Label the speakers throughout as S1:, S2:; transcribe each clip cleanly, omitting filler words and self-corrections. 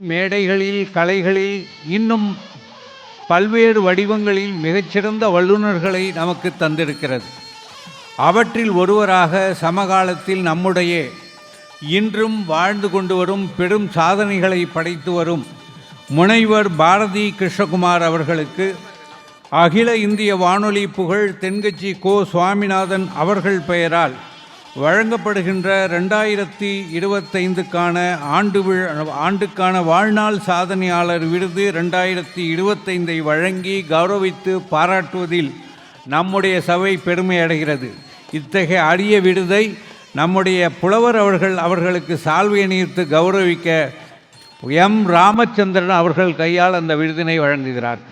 S1: மேடைகளில், கலைகளில், இன்னும் பல்வேறு வடிவங்களில் மிகச்சிறந்த வல்லுநர்களை நமக்கு தந்திருக்கிறது. அவற்றில் ஒருவராக சமகாலத்தில் நம்முடைய இன்றும் வாழ்ந்து கொண்டு வரும் பெரும் சாதனைகளை படைத்து வரும் முனைவர் பாரதி கிருஷ்ணகுமார் அவர்களுக்கு அகில இந்திய வானொலி புகழ் தென்கட்சி கோ சுவாமிநாதன் அவர்கள் பெயரால் வழங்கப்படுகின்ற 2025க்கான ஆண்டுக்கான வாழ்நாள் சாதனையாளர் விருது 2025 வழங்கி கௌரவித்து பாராட்டுவதில் நம்முடைய சபை பெருமை அடைகிறது. இத்தகைய அரிய விருதை நம்முடைய புலவர் அவர்களுக்கு சால்வை அணிவித்து கௌரவிக்க எம் ராமச்சந்திரன் அவர்கள் கையால் அந்த விருதினை வழங்குகிறார்.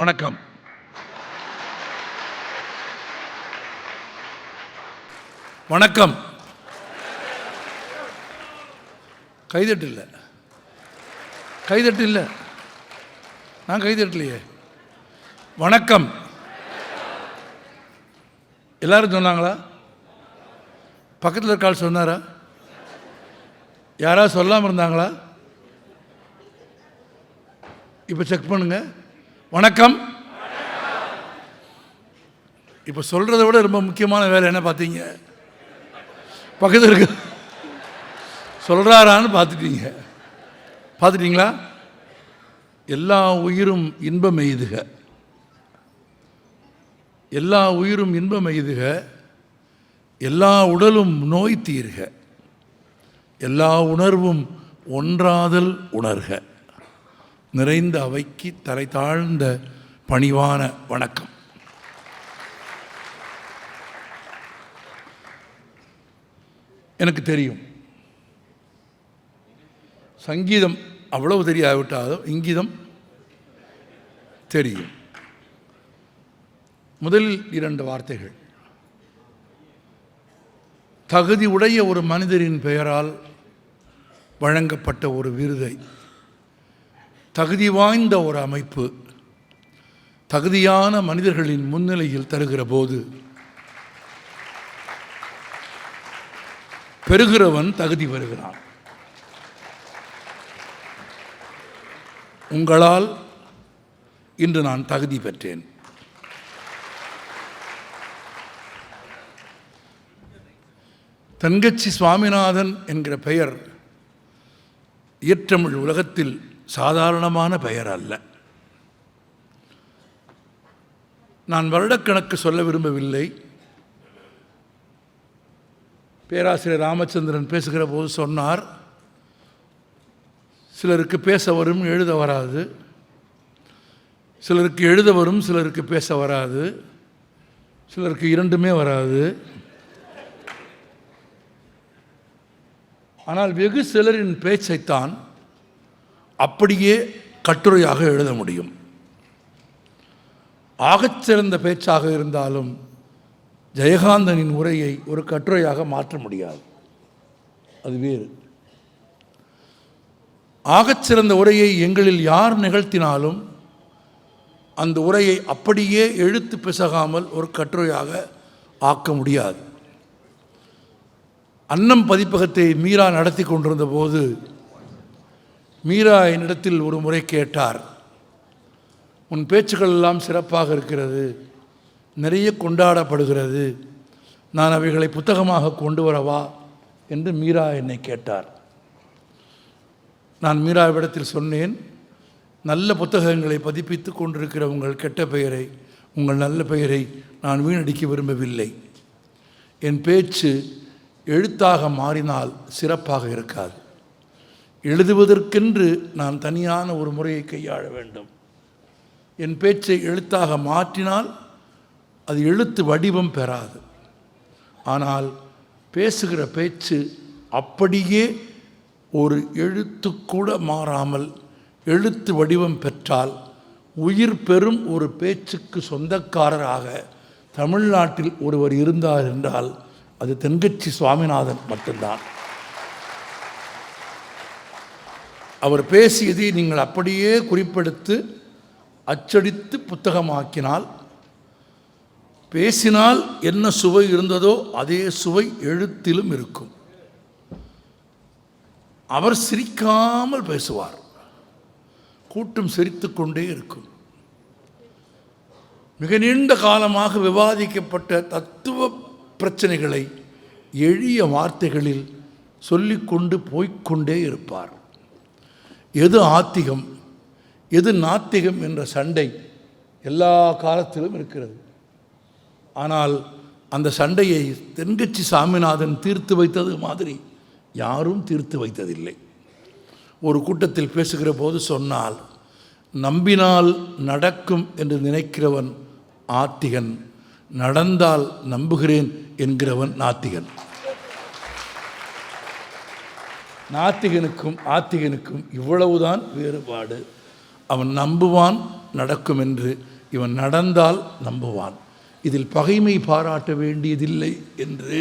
S2: வணக்கம். வணக்கம். கைதட்டு இல்லை, கைதட்டு இல்லை, நான் கைதட்டலையே. வணக்கம். எல்லாரும் சொன்னாங்களா? பக்கத்தில் இருக்க ஆள் சொன்னாரா? யாராவது சொல்லாமல் இருந்தாங்களா? இப்போ செக் பண்ணுங்க. வணக்கம். இப்போ சொல்கிறத விட ரொம்ப முக்கியமான வேலை என்ன பார்த்தீங்க? பக்கத்தில் இருக்கு சொல்கிறாரான்னு பார்த்துட்டீங்களா? எல்லா உயிரும் இன்பம் எய்துக, எல்லா உயிரும் இன்பம் எய்துக, எல்லா உடலும் நோய் தீர்க, எல்லா உணர்வும் ஒன்றாதல் உணர்க. நிறைந்த அவைக்கு தலை தாழ்ந்த பணிவான வணக்கம். எனக்கு தெரியும் சங்கீதம் அவ்வளவு தெரியாவிட்டாலும் இங்கீதம் தெரியும். முதலில் 2 வார்த்தைகள். தகுதி உடைய ஒரு மனிதரின் பெயரால் வழங்கப்பட்ட ஒரு விருதை தகுதி வாய்ந்த ஒரு அமைப்பு தகுதியான மனிதர்களின் முன்னிலையில் தருகிற போது பெறுகிறவன் தகுதி பெறுகிறான். உங்களால் இன்று நான் தகுதி பெற்றேன். தென்கட்சி சுவாமிநாதன் என்கிற பெயர் இயற்றமிழ் உலகத்தில் சாதாரணமான பெயர் அல்ல. நான் வருடக்கணக்கு சொல்ல விரும்பவில்லை. பேராசிரியர் ராமச்சந்திரன் பேசுகிற போது சொன்னார், சிலருக்கு பேச வரும், எழுத வராது. சிலருக்கு எழுத வரும், சிலருக்கு பேச வராது. சிலருக்கு இரண்டுமே வராது. ஆனால் வெகு சிலரின் பேச்சைத்தான் அப்படியே கட்டுரையாக எழுத முடியும். ஆகச்சிறந்த பேச்சாக இருந்தாலும் ஜெயகாந்தனின் உரையை ஒரு கட்டுரையாக மாற்ற முடியாது, அது வேறு. ஆகச்சிறந்த உரையை எங்களில் யார் நிகழ்த்தினாலும் அந்த உரையை அப்படியே எழுத்து பிசகாமல் ஒரு கட்டுரையாக ஆக்க முடியாது. அன்னம் பதிப்பகத்தை மீரா நடத்தி கொண்டிருந்த போது மீரா என்னிடத்தில் ஒரு முறை கேட்டார், உன் பேச்சுக்கள் எல்லாம் சிறப்பாக இருக்கிறது, நிறைய கொண்டாடப்படுகிறது, நான் அவைகளை புத்தகமாக கொண்டு வரவா என்று மீரா என்னை கேட்டார். நான் மீராவிடத்தில் சொன்னேன், நல்ல புத்தகங்களை பதிப்பித்து கொண்டிருக்கிற உங்கள் கெட்ட பெயரை, உங்கள் நல்ல பெயரை நான் வீணடிக்க விரும்பவில்லை. என் பேச்சு எழுத்தாக மாறினால் சிறப்பாக இருக்காது. எழுதுவதற்கென்று நான் தனியான ஒரு முறையை கையாள வேண்டும். என் பேச்சை எழுத்தாக மாற்றினால் அது எழுத்து வடிவம் பெறாது. ஆனால் பேசுகிற பேச்சு அப்படியே ஒரு எழுத்து கூட மாறாமல் எழுத்து வடிவம் பெற்றால் உயிர் பெறும் ஒரு பேச்சுக்கு சொந்தக்காரராக தமிழ்நாட்டில் ஒருவர் இருந்தார் என்றால் அது தென்கட்சி சுவாமிநாதன் மட்டும்தான். அவர் பேசியதை நீங்கள் அப்படியே குறிப்பெடுத்து அச்சடித்து புத்தகமாக்கினால் பேசினால் என்ன சுவை இருந்ததோ அதே சுவை எழுத்திலும் இருக்கும். அவர் சிரிக்காமல் பேசுவார், கூட்டம் சிரித்து கொண்டே இருக்கும். மிக நீண்ட காலமாக விவாதிக்கப்பட்ட தத்துவ பிரச்சனைகளை எளிய வார்த்தைகளில் சொல்லிக்கொண்டு போய்க்கொண்டே இருப்பார். எது ஆத்திகம் எது நாத்திகம் என்ற சண்டை எல்லா காலத்திலும் இருக்கிறது. ஆனால் அந்த சண்டையை தென்கட்சி சாமிநாதன் தீர்த்து வைத்தது மாதிரி யாரும் தீர்த்து வைத்ததில்லை. ஒரு கூட்டத்தில் பேசுகிற போது சொன்னால், நம்பினால் நடக்கும் என்று நினைக்கிறவன் ஆத்திகன், நடந்தால் நம்புகிறேன் என்கிறவன் நாத்திகன். நாத்திகனுக்கும் ஆத்திகனுக்கும் இவ்வளவுதான் வேறுபாடு. அவன் நம்புவான் நடக்கும் என்று, இவன் நடந்தால் நம்புவான். இதில் பகைமை பாராட்ட வேண்டியதில்லை என்று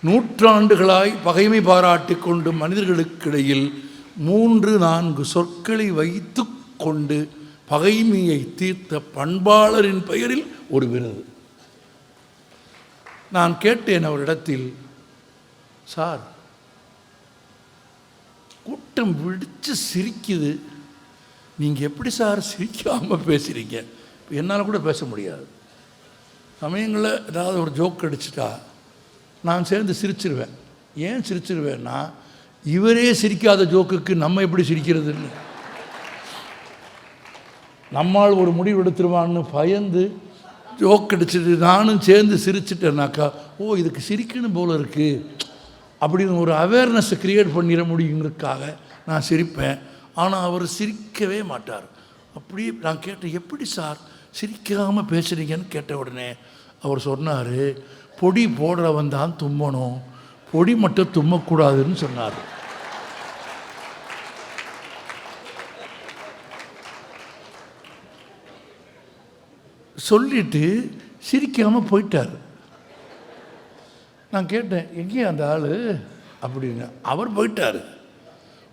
S2: நூற்றாண்டுகளாய் பகைமை பாராட்டி கொண்டு மனிதர்களுக்கிடையில் 3-4 சொற்களை வைத்து கொண்டு பகைமையை தீர்த்த பண்பாளரின் பெயரில் ஒரு விருது. நான் கேட்டேன் அவரிடத்தில், சார் கூட்டம் விடிச்சு சிரிக்குது, நீங்கள் எப்படி சார் சிரிக்காமல் பேசுகிறீங்க? என்னால் கூட பேச முடியாது. சமயங்களில் ஏதாவது ஒரு ஜோக் அடிச்சிட்டா நான் சேர்ந்து சிரிச்சிருவேன். ஏன் சிரிச்சிருவேன்னா, இவரே சிரிக்காத ஜோக்குக்கு நம்ம எப்படி சிரிக்கிறதுன்னு, நம்மால் ஒரு முடிவு எடுத்துருவான்னு பயந்து ஜோக் அடிச்சுட்டு நானும் சேர்ந்து சிரிச்சிட்டேன்னாக்கா, ஓ இதுக்கு சிரிக்கணும் போல இருக்குது அப்படின்னு ஒரு அவேர்னஸை க்ரியேட் பண்ணிட முடியுங்கிறதுக்காக நான் சிரிப்பேன். ஆனால் அவர் சிரிக்கவே மாட்டார். அப்படியே நான் கேட்டேன், எப்படி சார் சிரிக்காமல் பேசுகிறீங்கன்னு கேட்ட உடனே அவர் சொன்னார், பொடி போடுறவன் தான் தும்மணும், பொடி மட்டும் தும்மக்கூடாதுன்னு சொன்னார். சொல்லிட்டு சிரிக்காமல் போயிட்டார். நான் கேட்டேன், எங்கேயா அந்த ஆள் அப்படின்னு. அவர் போயிட்டார்.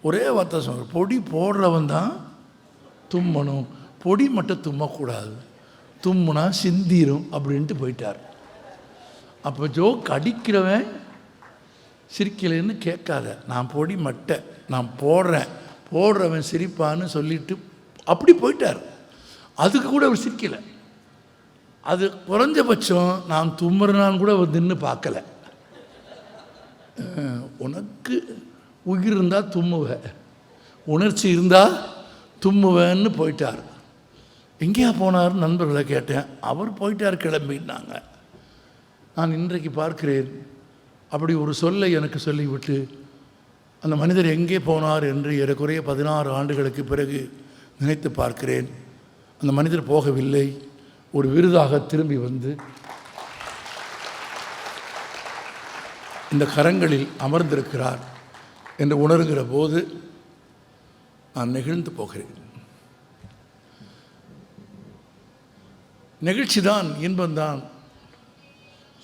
S2: ஒரே வார்த்தை சொன்னார், பொடி போடுறவன் தான் தும்மணும், பொடி மட்டும் தும்மக்கூடாது, தும்முனா சிந்திரும் அப்படின்ட்டு போயிட்டார். அப்போ ஜோக் அடிக்கிறவன் சிரிக்கலைன்னு கேட்காத, நான் பொடி மட்டை நான் போடுறேன், போடுறவன் சிரிப்பான்னு சொல்லிட்டு அப்படி போயிட்டார். அதுக்கு கூட அவர் சிரிக்கலை. அது குறைஞ்சபட்சம் நான் தும்முறனான்னு கூட அவர் நின்று பார்க்கல. உனக்கு உயிர் இருந்தால் தும்முவேன், உணர்ச்சி இருந்தால் தும்முவேன்னு போயிட்டார். எங்கேயா போனார் நண்பர்களை கேட்டேன். அவர் போயிட்டார் கிளம்பின்னாங்க. நான் இன்றைக்கு பார்க்கிறேன், அப்படி ஒரு சொல்லை எனக்கு சொல்லிவிட்டு அந்த மனிதர் எங்கே போனார் என்று ஏறக்குறைய 16 ஆண்டுகளுக்கு பிறகு நினைத்து பார்க்கிறேன். அந்த மனிதர் போகவில்லை, ஒரு விருதாக திரும்பி வந்து இந்த கரங்களில் அமர்ந்திருக்கிறார் என்று உணர்கிற போது நான் நெகிழ்ந்து போகிறேன். நெகிழ்ச்சி தான், இன்பம்தான்,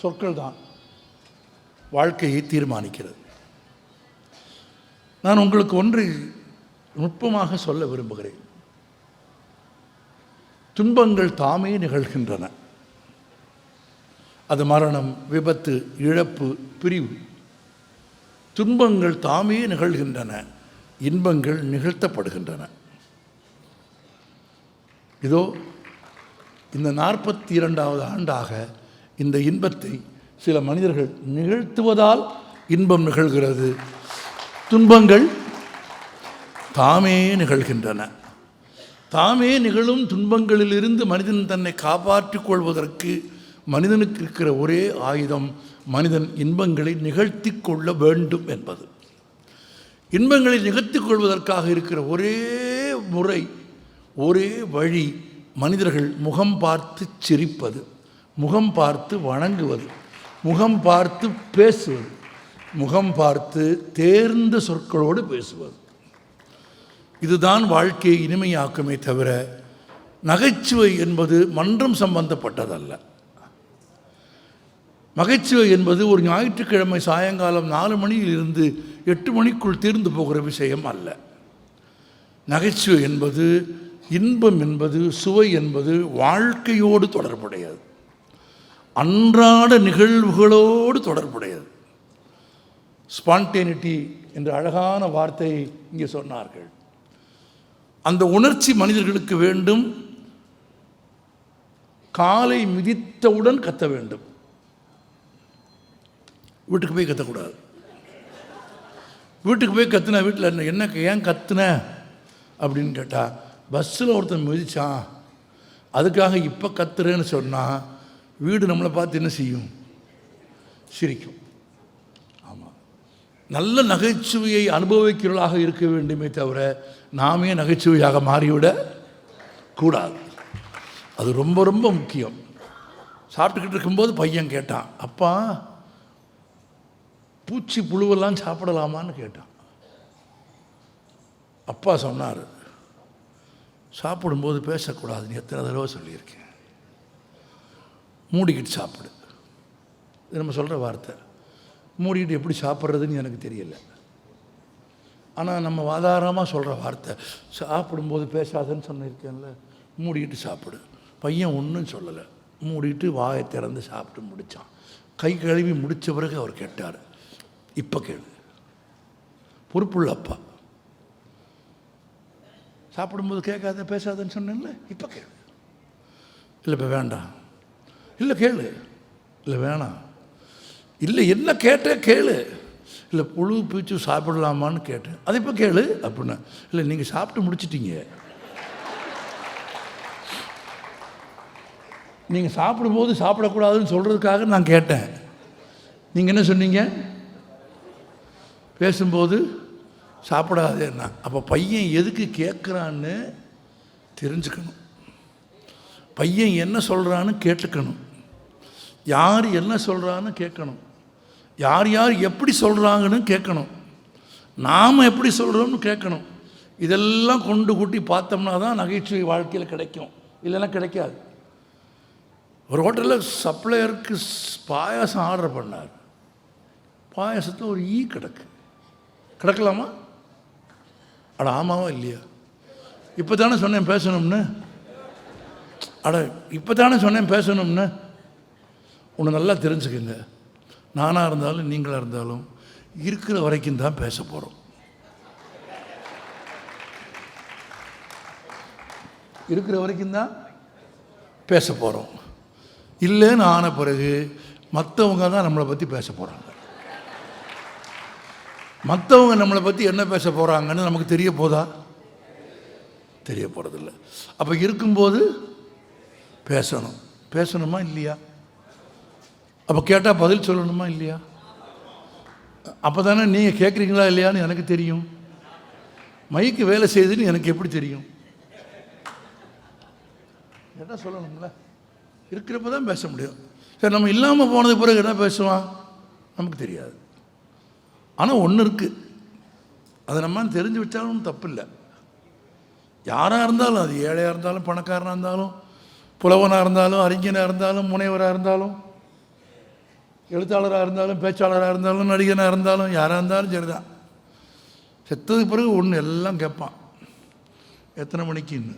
S2: சொற்கள் தான் வாழ்க்கையை தீர்மானிக்கிறது. நான் உங்களுக்கு ஒன்றை நுட்பமாக சொல்ல விரும்புகிறேன். துன்பங்கள் தாமே நிகழ்கின்றன. அது மரணம், விபத்து, இழப்பு, பிரிவு. துன்பங்கள் தாமே நிகழ்கின்றன, இன்பங்கள் நிகழ்த்தப்படுகின்றன. இதோ இந்த 42வது ஆண்டாக இந்த இன்பத்தை சில மனிதர்கள் நிகழ்த்துவதால் இன்பம் நிகழ்கிறது. துன்பங்கள் தாமே நிகழ்கின்றன. தாமே நிகழும் துன்பங்களிலிருந்து மனிதன் தன்னை காப்பாற்றிக் கொள்வதற்கு மனிதனுக்கு இருக்கிற ஒரே ஆயுதம், மனிதன் இன்பங்களை நிகழ்த்தி கொள்ள வேண்டும் என்பது. இன்பங்களை நிகழ்த்தி கொள்வதற்காக இருக்கிற ஒரே முறை, ஒரே வழி, மனிதர்கள் முகம் பார்த்து சிரிப்பது, முகம் பார்த்து வணங்குவது, முகம் பார்த்து பேசுவது, முகம் பார்த்து தேர்ந்த சொற்களோடு பேசுவது, இதுதான் வாழ்க்கையை இனிமையாக்குமே தவிர நகைச்சுவை என்பது மன்றம் சம்பந்தப்பட்டதல்ல. நகைச்சுவை என்பது ஒரு ஞாயிற்றுக்கிழமை சாயங்காலம் 4 மணியிலிருந்து 8 மணிக்குள் தீர்ந்து போகிற விஷயம் அல்ல. நகைச்சுவை என்பது, இன்பம் என்பது, சுவை என்பது வாழ்க்கையோடு தொடர்புடையது, அன்றாட நிகழ்வுகளோடு தொடர்புடையது. ஸ்பான்டேனிட்டி என்ற அழகான வார்த்தையை இங்கே சொன்னார்கள். அந்த உணர்ச்சி மனிதர்களுக்கு வேண்டும். காலை மிதித்தவுடன் கத்த வேண்டும், வீட்டுக்கு போய் கத்தக்கூடாது. வீட்டுக்கு போய் கத்துன, வீட்டில் என்ன ஏன் கத்துன அப்படின்னு கேட்டால், பஸ்ஸில் ஒருத்தன் மிதிச்சான் அதுக்காக இப்போ கத்துறேன்னு சொன்னால் வீடு நம்மளை பார்த்து என்ன செய்யும்? சிரிக்கும். ஆமாம், நல்ல நகைச்சுவையை அனுபவிக்கிறவர்களாக இருக்க வேண்டுமே தவிர நாமே நகைச்சுவையாக மாறிவிட கூடாது. அது ரொம்ப ரொம்ப முக்கியம். சாப்பிட்டுக்கிட்டு இருக்கும்போது பையன் கேட்டான், அப்பா பூச்சி புழுவெல்லாம் சாப்பிடலாமான்னு கேட்டான். அப்பா சொன்னார், சாப்பிடும்போது பேசக்கூடாதுன்னு எத்தனை தடவை சொல்லியிருக்கேன், மூடிக்கிட்டு சாப்பிடு. இது நம்ம சொல்கிற வார்த்தை. மூடிக்கிட்டு எப்படி சாப்பிட்றதுன்னு எனக்கு தெரியல, ஆனால் நம்ம வாதாரமாக சொல்கிற வார்த்தை. சாப்பிடும்போது பேசாதன்னு சொல்லியிருக்கேன்ல, மூடிக்கிட்டு சாப்பிடு. பையன் ஒன்றும் சொல்லலை, மூடிட்டு வாயை திறந்து சாப்பிட்டு முடித்தான். கை கழுவி முடித்த பிறகு அவர் கேட்டார், இப்போ கேளு. பொறுப்புள்ள அப்பா, சாப்பிடும்போது கேட்காத பேசாதன்னு சொன்னேன்ல, இப்போ கேளு. இல்லை இப்போ வேண்டாம். இல்லை கேளு. இல்லை வேணாம். இல்லை என்ன கேட்ட கேளு. இல்லை புழு பூச்சி சாப்பிடலாமான்னு கேட்டேன், அது இப்போ கேளு அப்படின்னா. இல்லை நீங்கள் சாப்பிட்டு முடிச்சிட்டீங்க, நீங்கள் சாப்பிடும்போது சாப்பிடக்கூடாதுன்னு சொல்கிறதுக்காக நான் கேட்டேன். நீங்கள் என்ன சொன்னீங்க? பேசும்போது சாப்பிடாதேன்னா. அப்போ பையன் எதுக்கு கேட்குறான்னு தெரிஞ்சுக்கணும், பையன் என்ன சொல்கிறான்னு கேட்டுக்கணும், யார் என்ன சொல்கிறான்னு கேட்கணும், யார் யார் எப்படி சொல்கிறாங்கன்னு கேட்கணும், நாம் எப்படி சொல்கிறோம்னு கேட்கணும். இதெல்லாம் கொண்டு கூட்டி பார்த்தோம்னா தான் நகைச்சுவை வாழ்க்கையில் கிடைக்கும், இல்லைன்னா கிடைக்காது. ஒரு ஹோட்டலில் சப்ளையருக்கு பாயாசம் ஆர்டர் பண்ணார். பாயாசத்தில் ஒரு ஈ கிடக்கலாமா? அட ஆமாவா இல்லையா? இப்போ தானே சொன்னேன் பேசணும்னு. அட இப்போ தானே சொன்னேன் பேசணும்னு. ஒன்று நல்லா தெரிஞ்சுக்கங்க, நானாக இருந்தாலும் நீங்களாக இருந்தாலும் இருக்கிற வரைக்கும் தான் பேச போகிறோம். இருக்கிற வரைக்கும் தான் பேச போகிறோம். இல்லைன்னு ஆன பிறகு மற்றவங்க தான் நம்மளை பற்றி பேச போகிறாங்க. மற்றவங்க நம்மளை பற்றி என்ன பேச போகிறாங்கன்னு நமக்கு தெரிய போதா? தெரிய போகிறதில்ல. அப்போ இருக்கும்போது பேசணும். பேசணுமா இல்லையா? அப்போ கேட்டால் பதில் சொல்லணுமா இல்லையா? அப்போ தானே நீங்கள் கேட்குறீங்களா இல்லையான்னு எனக்கு தெரியும். மைக்கு வேலை செய்யுதுன்னு எனக்கு எப்படி தெரியும்? என்ன சொல்லணுங்களா? இருக்கிறப்ப தான் பேச முடியும். சரி, நம்ம இல்லாமல் போனது பிறகு என்ன பேசுவான் நமக்கு தெரியாது. ஆனால் ஒன்று இருக்குது, அதை நம்ம தெரிஞ்சு வச்சாலும் தப்பு இல்லை. யாராக இருந்தாலும், அது ஏழையாக இருந்தாலும் பணக்காரனாக இருந்தாலும் புலவனாக இருந்தாலும் அறிஞனாக இருந்தாலும் முனைவராக இருந்தாலும் எழுத்தாளராக இருந்தாலும் பேச்சாளராக இருந்தாலும் நடிகனாக இருந்தாலும் யாராக இருந்தாலும் சரிதான். செத்ததுக்கு பிறகு ஒன்று எல்லாம் கேட்பான், எத்தனை மணிக்குன்னு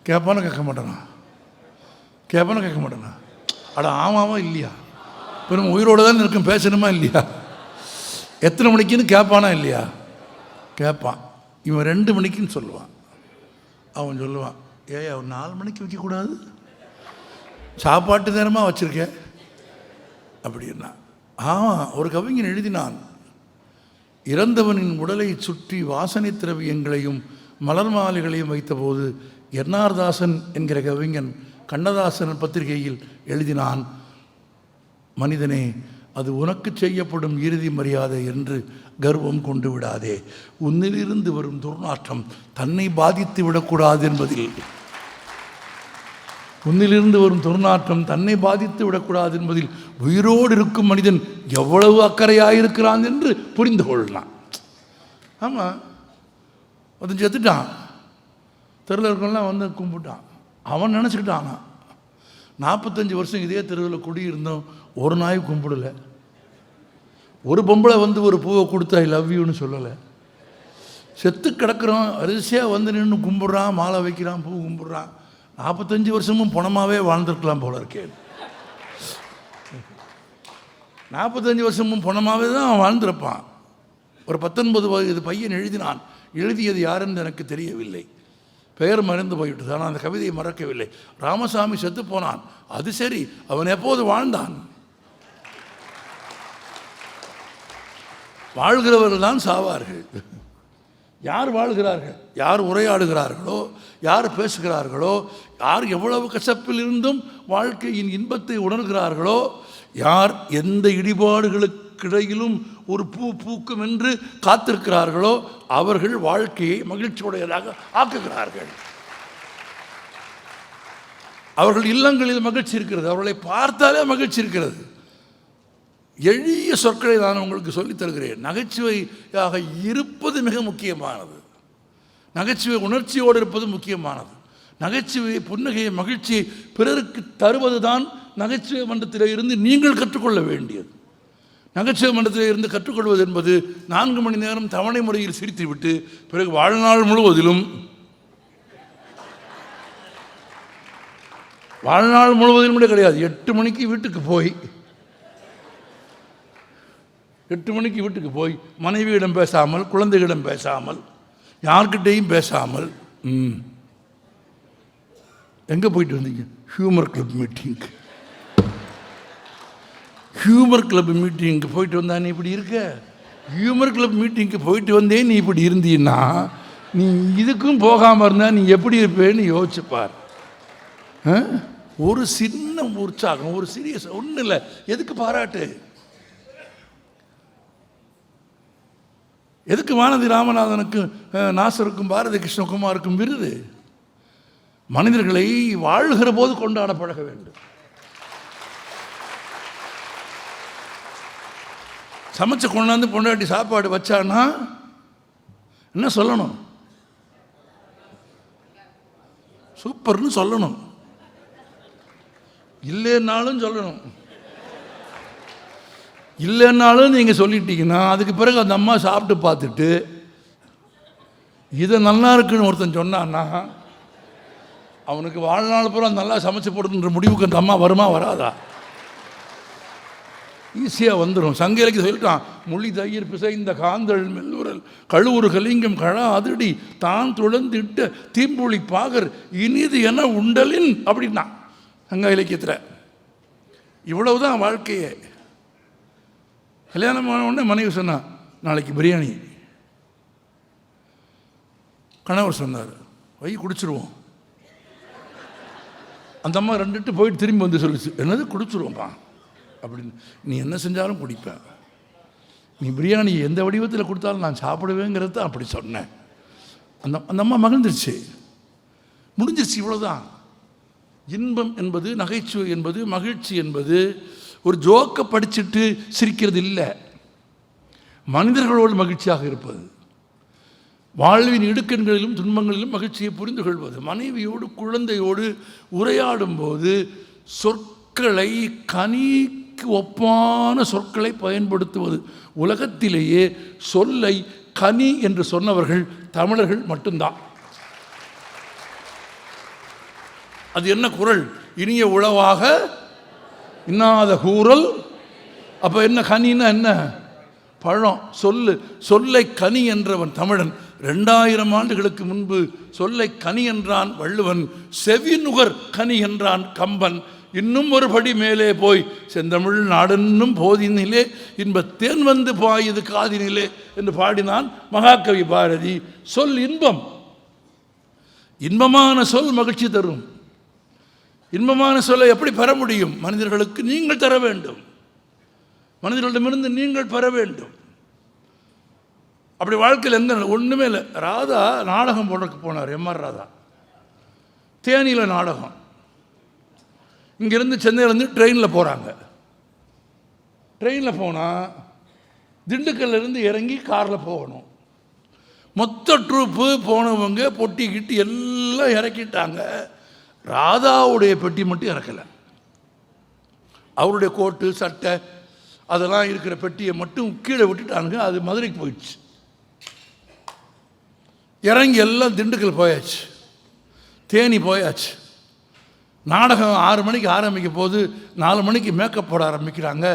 S2: கேட்பானு கேட்க மாட்டானா? கேட்பானு கேட்க மாட்டானா? அட ஆமாவா இல்லையா? இப்போ நம்ம உயிரோடு தான் இருக்கும், பேசணுமா இல்லையா? எத்தனை மணிக்குன்னு கேட்பானா இல்லையா? கேட்பான். இவன் 2 மணிக்குன்னு சொல்லுவான். அவன் சொல்லுவான், அவன் 4 மணிக்கு வைக்கக்கூடாது, சாப்பாட்டு நேரமாக வச்சுருக்கேன் அப்படின்னா. ஒரு கவிஞன் எழுதினான், இறந்தவனின் உடலை சுற்றி வாசனை திரவியங்களையும் மலர் மாலைகளையும் வைத்தபோது என்ஆர் தாசன் என்கிற கவிஞன் கண்ணதாசன் பத்திரிகையில் எழுதினான், மனிதனே, அது உனக்கு செய்யப்படும் இறுதி மரியாதை என்று கர்வம் கொண்டு விடாதே, உன்னிலிருந்து வரும் துர்நாற்றம் தன்னை பாதித்து விடக்கூடாது என்பதில் உன்னிலிருந்து வரும் துர்நாற்றம் தன்னை பாதித்து விடக்கூடாது என்பதில் உயிரோடு இருக்கும் மனிதன் எவ்வளவு அக்கறையாயிருக்கிறான் என்று புரிந்து கொள்ளலாம். ஆமாம், ஒருத்தன் செத்துட்டான், தெருவில் இருக்கெல்லாம் வந்து கும்பிட்டான். அவன் நினச்சிக்கிட்டான் 45 வருஷம் இதே தெருவில் குடியிருந்தோம், ஒரு நாய் கும்பிடலை. ஒரு பொம்பளை வந்து ஒரு பூவை கொடுத்தா ஐ லவ் யூன்னு சொல்லலை. செத்து கிடக்கிறோம், அரிசியாக வந்து நின்று கும்பிட்றான், மாலை வைக்கிறான், பூ கும்பிட்றான். 45 வருஷமும் பணமாகவே வாழ்ந்துருக்கலாம் போல இருக்கேன். 45 வருஷமும் பணமாகவே தான் அவன் வாழ்ந்திருப்பான். ஒரு 19 வயது பையன் எழுதினான். எழுதியது யாருன்னு எனக்கு தெரியவில்லை, பெயர் மறந்து போய்விட்டது. ஆனால் அந்த கவிதையை மறக்கவில்லை. ராமசாமி செத்து போனான், அது சரி, அவன் எப்போது வாழ்ந்தான்? வாழ்கிறவர்கள் தான் சாவார்கள். யார் வாழ்கிறார்கள், யார் உரையாடுகிறார்களோ, யார் பேசுகிறார்களோ, யார் எவ்வளவு கசப்பில் இருந்தும் வாழ்க்கையின் இன்பத்தை உணர்கிறார்களோ, யார் எந்த இடிபாடுகளுக்கிடையிலும் ஒரு பூ பூக்கும் என்று காத்திருக்கிறார்களோ, அவர்கள் வாழ்க்கையை மகிழ்ச்சியுடையதாக ஆக்குகிறார்கள். அவர்கள் இல்லங்களில் மகிழ்ச்சி இருக்கிறது, அவர்களை பார்த்தாலே மகிழ்ச்சி இருக்கிறது. எளிய சொற்களை நான் உங்களுக்கு சொல்லித் தருகிறேன். நகைச்சுவையாக இருப்பது மிக முக்கியமானது. நகைச்சுவை உணர்ச்சியோடு இருப்பது முக்கியமானது. நகைச்சுவை, புன்னகையை, மகிழ்ச்சியை பிறருக்கு தருவது தான் நகைச்சுவை மன்றத்தில் இருந்து நீங்கள் கற்றுக்கொள்ள வேண்டியது. நகைச்சுவை மன்றத்தில் இருந்து கற்றுக்கொள்வது என்பது 4 மணி நேரம் தவணை முறையில் சிரித்துவிட்டு பிறகு வாழ்நாள் முழுவதிலும் கூட கிடையாது. 8 மணிக்கு வீட்டுக்கு போய் மனைவியிடம் பேசாமல், குழந்தைகளிடம் பேசாமல், யார்கிட்டையும் பேசாமல் எங்கே போயிட்டு வந்தீங்க? ஹியூமர் கிளப் மீட்டிங்க்கு. ஹியூமர் கிளப் மீட்டிங்க்கு போயிட்டு வந்தா நீ இப்படி இருக்க? ஹியூமர் கிளப் மீட்டிங்க்கு போயிட்டு வந்தே நீ இப்படி இருந்தீன்னா, நீ இதுக்கும் போகாமல் இருந்தால் நீ எப்படி இருப்பேன்னு யோசிச்சுப்பார். ஒரு சின்ன உற்சாகம், ஒரு சீரியஸ் ஒன்றும் இல்லை, எதுக்கு பாராட்டு? எதுக்கு வானதி ராமநாதனுக்கு, நாசருக்கும், பாரதி கிருஷ்ணகுமாருக்கும் விருது? மனிதர்களை வாழ்கிற போது கொண்டாட பழக வேண்டும். சமைச்சு கொண்டாந்து பொண்டாட்டி சாப்பாடு வச்சான்னா என்ன சொல்லணும்? சூப்பர்னு சொல்லணும், இல்லைன்னாலும் சொல்லணும். இல்லைன்னாலும் நீங்கள் சொல்லிட்டீங்கன்னா அதுக்கு பிறகு அந்த அம்மா சாப்பிட்டு பார்த்துட்டு இதை நல்லா இருக்குன்னு ஒருத்தன் சொன்னான்னா அவனுக்கு வாழ்நாள் பூரா நல்லா சமைச்சு போடுன்ற முடிவுக்கு அந்த அம்மா வருமா வராதா? ஈஸியாக வந்துடும். சங்க இலக்கியம் சொல்லிட்டான், மொழி தயிர் பிசைந்த காந்தள் மெல்லுரல் கழுவுறு கலிங்கம் கழா அதிரடி தான் துளந்திட்ட தீம்புளி பாகர் இனிது என உண்டலின் அப்படின்னா சங்க இலக்கியத்தில். இவ்வளவுதான் வாழ்க்கையே. கல்யாணம் ஆன உடனே மனைவி சொன்னா நாளைக்கு பிரியாணி. கணவர் சொன்னார் வை குடிச்சிருவோம். அந்த அம்மா 2 போயிட்டு திரும்பி வந்து சொல்லிச்சு, என்னது குடிச்சிருவோம்ப்பா அப்படின்னு. நீ என்ன செஞ்சாலும் குடிப்பேன், நீ பிரியாணி எந்த வடிவத்தில் கொடுத்தாலும் நான் சாப்பிடுவேங்கிறது தான் அப்படி சொன்னேன். அந்த அம்மா மகிழ்ந்துருச்சு, முடிஞ்சிருச்சு, இவ்வளோதான். இன்பம் என்பது, நகைச்சுவை என்பது, மகிழ்ச்சி என்பது ஒரு ஜோக்கை படிச்சுட்டு சிரிக்கிறது இல்லை, மனிதர்களோடு மகிழ்ச்சியாக இருப்பது, வாழ்வின் இடுக்கண்களிலும் துன்பங்களிலும் மகிழ்ச்சியை புரிந்து கொள்வது, மனைவியோடு குழந்தையோடு உரையாடும் போது சொற்களை, கனிக்கு ஒப்பான சொற்களை பயன்படுத்துவது. உலகத்திலேயே சொல்லை கனி என்று சொன்னவர்கள் தமிழர்கள் மட்டும்தான். அது என்ன குறள்? இனிய உளவாக இன்னாத கூறல். அப்போ என்ன கனின்னா என்ன? பழம். சொல்லை கனி என்றவன் தமிழன். 2000 ஆண்டுகளுக்கு முன்பு சொல்லை கனி என்றான் வள்ளுவன், செவிநுகர் கனி என்றான் கம்பன். இன்னும் ஒரு படி மேலே போய் செந்தமிழ் நாடென்னும் போதினிலே இன்ப தேன் வந்து பாயுது காதினிலே என்று பாடினான் மகாகவி பாரதி. சொல் இன்பம். இன்பமான சொல் மகிழ்ச்சி தரும். இன்பமான சொல்லை எப்படி பெற முடியும்? மனிதர்களுக்கு நீங்கள் தர வேண்டும், மனிதர்களிடமிருந்து நீங்கள் பெற வேண்டும். அப்படி வாழ்க்கையில் எந்த ஒன்றுமே இல்லை. ராதா நாடகம் போடுறதுக்கு போனார், எம்ஆர் ராதா. தேனியில் நாடகம். இங்கேருந்து சென்னையிலேருந்து ட்ரெயினில் போகிறாங்க. ட்ரெயினில் போனால் திண்டுக்கல்லேருந்து இறங்கி காரில் போகணும். மொத்த ட்ரூப்பு போனவங்க பொட்டி கிட்டி எல்லாம் இறக்கிட்டாங்க. ராதாவுடைய பெட்டி மட்டும் இறக்கலை. அவருடைய கோட்டு சட்டை அதெல்லாம் இருக்கிற பெட்டியை மட்டும் கீழே விட்டுட்டானுங்க. அது மதுரைக்கு போயிடுச்சு. இறங்கி எல்லாம் திண்டுக்கல் போயாச்சு, தேனி போயாச்சு. நாடகம் 6 மணிக்கு ஆரம்பிக்க போது 4 மணிக்கு மேக்கப் போட ஆரம்பிக்கிறாங்க.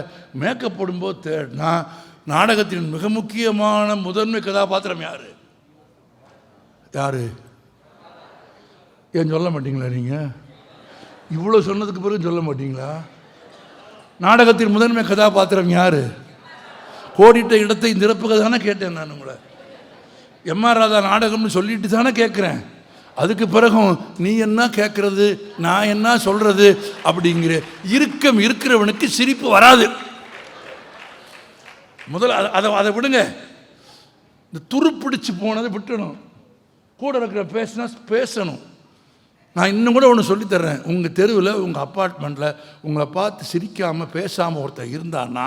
S2: மேக்கப் போடும்போது தேடினா நாடகத்தின் மிக முக்கியமான முதன்மை கதாபாத்திரம் யார்? ஏன் சொல்ல மாட்டீங்களா? நீங்கள் இவ்வளோ சொன்னதுக்கு பிறகு சொல்ல மாட்டீங்களா? நாடகத்தின் முதன்மை கதாபாத்திரம் யார்? கோடிட்ட இடத்தை நிரப்புக தானே கேட்டேன் நான் உங்களை. எம்ஆர் ராதா நாடகம்னு சொல்லிட்டு தானே கேட்குறேன். அதுக்கு பிறகும் நீ என்ன கேட்குறது, நான் என்ன சொல்கிறது அப்படிங்கிற இறுக்கம் இருக்கிறவனுக்கு சிரிப்பு வராது. முதல்ல அதை விடுங்க. இந்த துருப்பிடிச்சு போனதை விட்டுணும். கூட இருக்கிற பேசினா பேசணும். நான் இன்னும் கூட ஒன்று சொல்லித்தர்றேன். உங்கள் தெருவில் உங்கள் அப்பார்ட்மெண்ட்டில் உங்களை பார்த்து சிரிக்காமல் பேசாமல் ஒருத்தர் இருந்தான்னா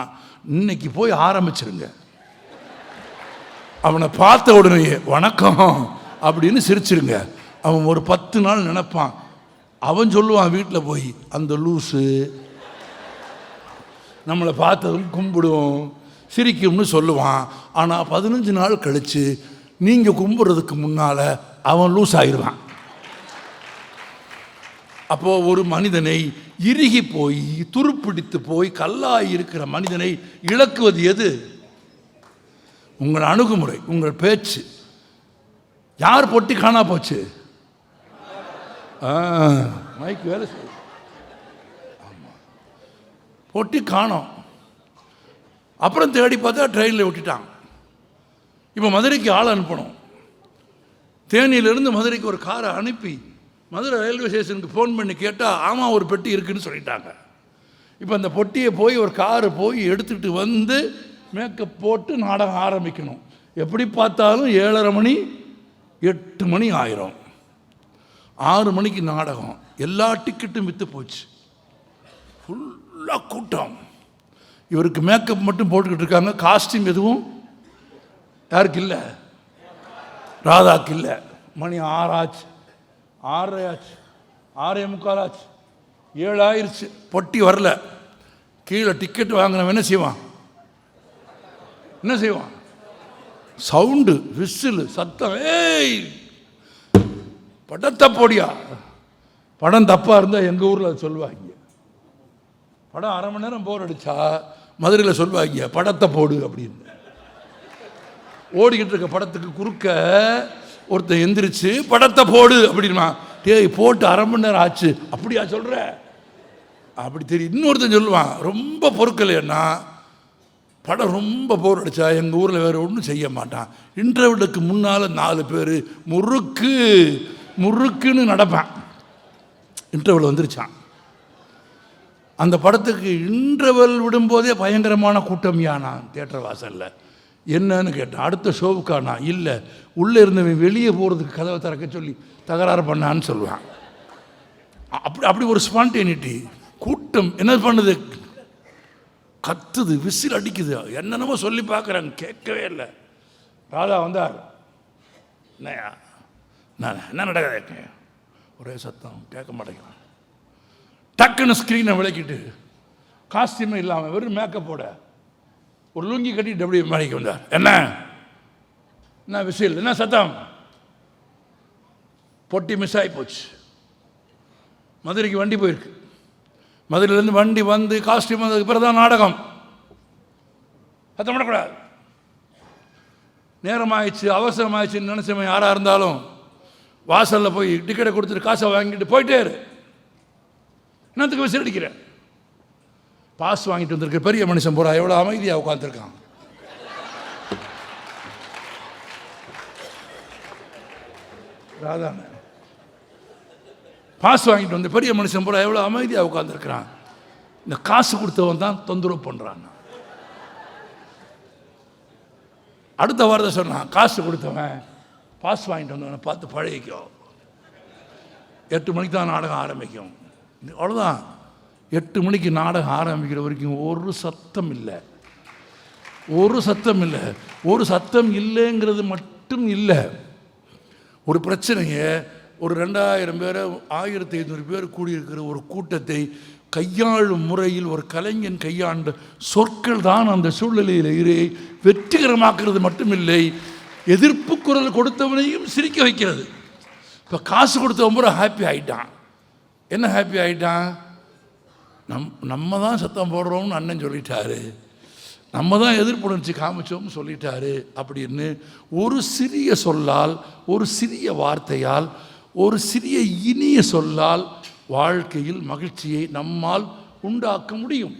S2: இன்னைக்கு போய் ஆரம்பிச்சிருங்க. அவனை பார்த்த உடனே வணக்கம் அப்படின்னு சிரிச்சிருங்க. அவன் ஒரு 10 நாள் நினைப்பான். அவன் சொல்லுவான் வீட்டில் போய், அந்த லூஸு நம்மளை பார்த்ததும் கும்பிடும் சிரிக்கும்னு சொல்லுவான். ஆனால் 15 நாள் கழித்து நீங்கள் கும்பிட்றதுக்கு முன்னால் அவன் லூஸ் ஆயிடுவான். அப்போது ஒரு மனிதனை இறுகி போய் துருப்பிடித்து போய் கல்லாய் இருக்கிற மனிதனை இழக்குவது எது? உங்கள் அணுகுமுறை, உங்கள் பேச்சு. யார் பொட்டி காணா போச்சு? மைக் வேலை செய்ய. ஆமாம், பொட்டி காணோம். அப்புறம் தேடி பார்த்தா ட்ரெயினில் விட்டுட்டாங்க. இப்போ மதுரைக்கு ஆள் அனுப்பணும். தேனியிலிருந்து மதுரைக்கு ஒரு காரை அனுப்பி மதுரை ரயில்வே ஸ்டேஷனுக்கு ஃபோன் பண்ணி கேட்டால் ஆமாம் ஒரு பெட்டி இருக்குதுன்னு சொல்லிட்டாங்க. இப்போ அந்த பொட்டியை போய் ஒரு காரு போய் எடுத்துகிட்டு வந்து மேக்கப் போட்டு நாடகம் ஆரம்பிக்கணும். எப்படி பார்த்தாலும் 7:30 மணி 8 மணி ஆயிரும். 6 மணிக்கு நாடகம். எல்லா டிக்கெட்டும் விற்று போச்சு. ஃபுல்லாக கூட்டம். இவருக்கு மேக்கப் மட்டும் போட்டுக்கிட்டு இருக்காங்க. காஸ்டியூம் எதுவும் யாருக்கு இல்லை? ராதாக்கு இல்லை. மணி 6 ஆச்சு, 6:30 ஆச்சு, 6:45 ஆச்சு, 7 ஆயிடுச்சு. பொட்டி வரல. கீழே டிக்கெட் வாங்கினவன் என்ன செய்வான்? சவுண்டு, விசிலு, சத்தம். ஏய் படத்தை போடியா. படம் தப்பாக இருந்தால் எங்கள் ஊரில் அது சொல்லுவாங்க. படம் 1/2 மணி நேரம் போர் அடித்தா மதுரையில் சொல்லுவாங்க படத்தை போடு அப்படின்னு. ஓடிக்கிட்டு இருக்க படத்துக்கு குறுக்க ஒருத்தர் எந்திரிச்சு படத்தை போடு அப்படின்னா, டேய் போட்டு 1/2 மணி நேரம் ஆச்சு அப்படியா சொல்கிற அப்படி தெரியும். இன்னொருத்தன் சொல்லுவான் ரொம்ப பொறுக்கலைன்னா, படம் ரொம்ப போர் அடித்தா எங்கள் ஊரில் வேறு ஒன்றும் செய்ய மாட்டான். இன்டர்வலுக்கு முன்னால் 4 பேர் முறுக்குன்னு நடப்பான். இன்டர்வல் வந்துருச்சான். அந்த படத்துக்கு இன்டர்வல் விடும்போதே பயங்கரமான கூட்டமியானான் தியேட்டர் வாசலில். என்னன்னு கேட்டான். அடுத்த ஷோவுக்கானா? இல்லை, உள்ளே இருந்தவன் வெளியே போகிறதுக்கு கதவை திறக்க சொல்லி தகராறு பண்ணான்னு சொல்லுவான். அப்படி ஒரு ஸ்பான்டேனிட்டி. கூட்டம் என்ன பண்ணுது? கத்துது, விசில் அடிக்குது, என்னென்னமோ சொல்லி பார்க்குறாங்க, கேட்கவே இல்லை. ராதா வந்தார். என்னையா நான் என்ன நடக்குது? ஒரே சத்தம், கேட்க மாட்டேங்கிறான். டக்குன்னு ஸ்க்ரீனை விளக்கிட்டு காஸ்டியூமே இல்லாமல் வெறும் மேக்கப்போட ஒரு லுங்கி கட்டிட்டு அப்படியே மாடிக்கு வந்தார். என்ன விசில், என்ன சத்தம்? பொட்டி மிஸ் ஆகி போச்சு. மதுரைக்கு வண்டி போயிருக்கு. மதுரையிலேருந்து வண்டி வந்து காஸ்டியூம் வந்ததுக்கு பிறகு தான் நாடகம். சத்தம் பண்ணக்கூடாது. நேரம் ஆயிடுச்சு, அவசரம் ஆயிடுச்சுன்னு நினச்சவன் யாராக இருந்தாலும் வாசலில் போய் டிக்கெட்டை கொடுத்துட்டு காசை வாங்கிட்டு போயிட்டே இரு. என்னத்துக்கு விசில் அடிக்கிற? பாஸ் வாங்கிட்டு வந்திருக்க பெரிய மனுஷன் போறா எவ்வளோ அமைதியாக உட்காந்துருக்கான். ராதான பாஸ் வாங்கிட்டு வந்து பெரிய மனுஷன் போல எவ்வளோ அமைதியாக உட்காந்துருக்கிறான். இந்த காசு கொடுத்தவன் தான் தொந்தரவு பண்ணுறான். அடுத்த வாரத்தை சொன்னான், காசு கொடுத்தவன் பாஸ் வாங்கிட்டு வந்தவனை பார்த்து பழகிக்கும். 8 மணிக்கு தான் நாடகம் ஆரம்பிக்கும். அவ்வளோதான். 8 மணிக்கு நாடகம் ஆரம்பிக்கிற வரைக்கும் ஒரு சத்தம் இல்லை. ஒரு சத்தம் இல்லை. ஒரு சத்தம் இல்லைங்கிறது மட்டும் இல்லை, ஒரு பிரச்சனையை ஒரு 2000 பேரை 1500 பேர் கூடியிருக்கிற ஒரு கூட்டத்தை கையாளும் முறையில் ஒரு கலைஞன் கையாண்ட சொற்கள் தான் அந்த சூழ்நிலையிலே வெற்றிகரமாக்குறது மட்டுமில்லை, எதிர்ப்பு குரல் கொடுத்தவனையும் சிரிக்க வைக்கிறது. இப்போ காசு கொடுத்தவன் பூரா ஹாப்பி ஆகிட்டான். என்ன ஹாப்பி ஆகிட்டான்? நம்ம தான் சத்தம் போடுறோம்னு அண்ணன் சொல்லிட்டாரு, நம்ம தான் எதிர்ப்புணர்ச்சி காமிச்சோம்னு சொல்லிட்டாரு அப்படின்னு ஒரு சிறிய சொல்லால், ஒரு சிறிய வார்த்தையால், ஒரு சிறிய இனிய சொல்லால் வாழ்க்கையில் மகிழ்ச்சியை நம்மால் உண்டாக்க முடியும்.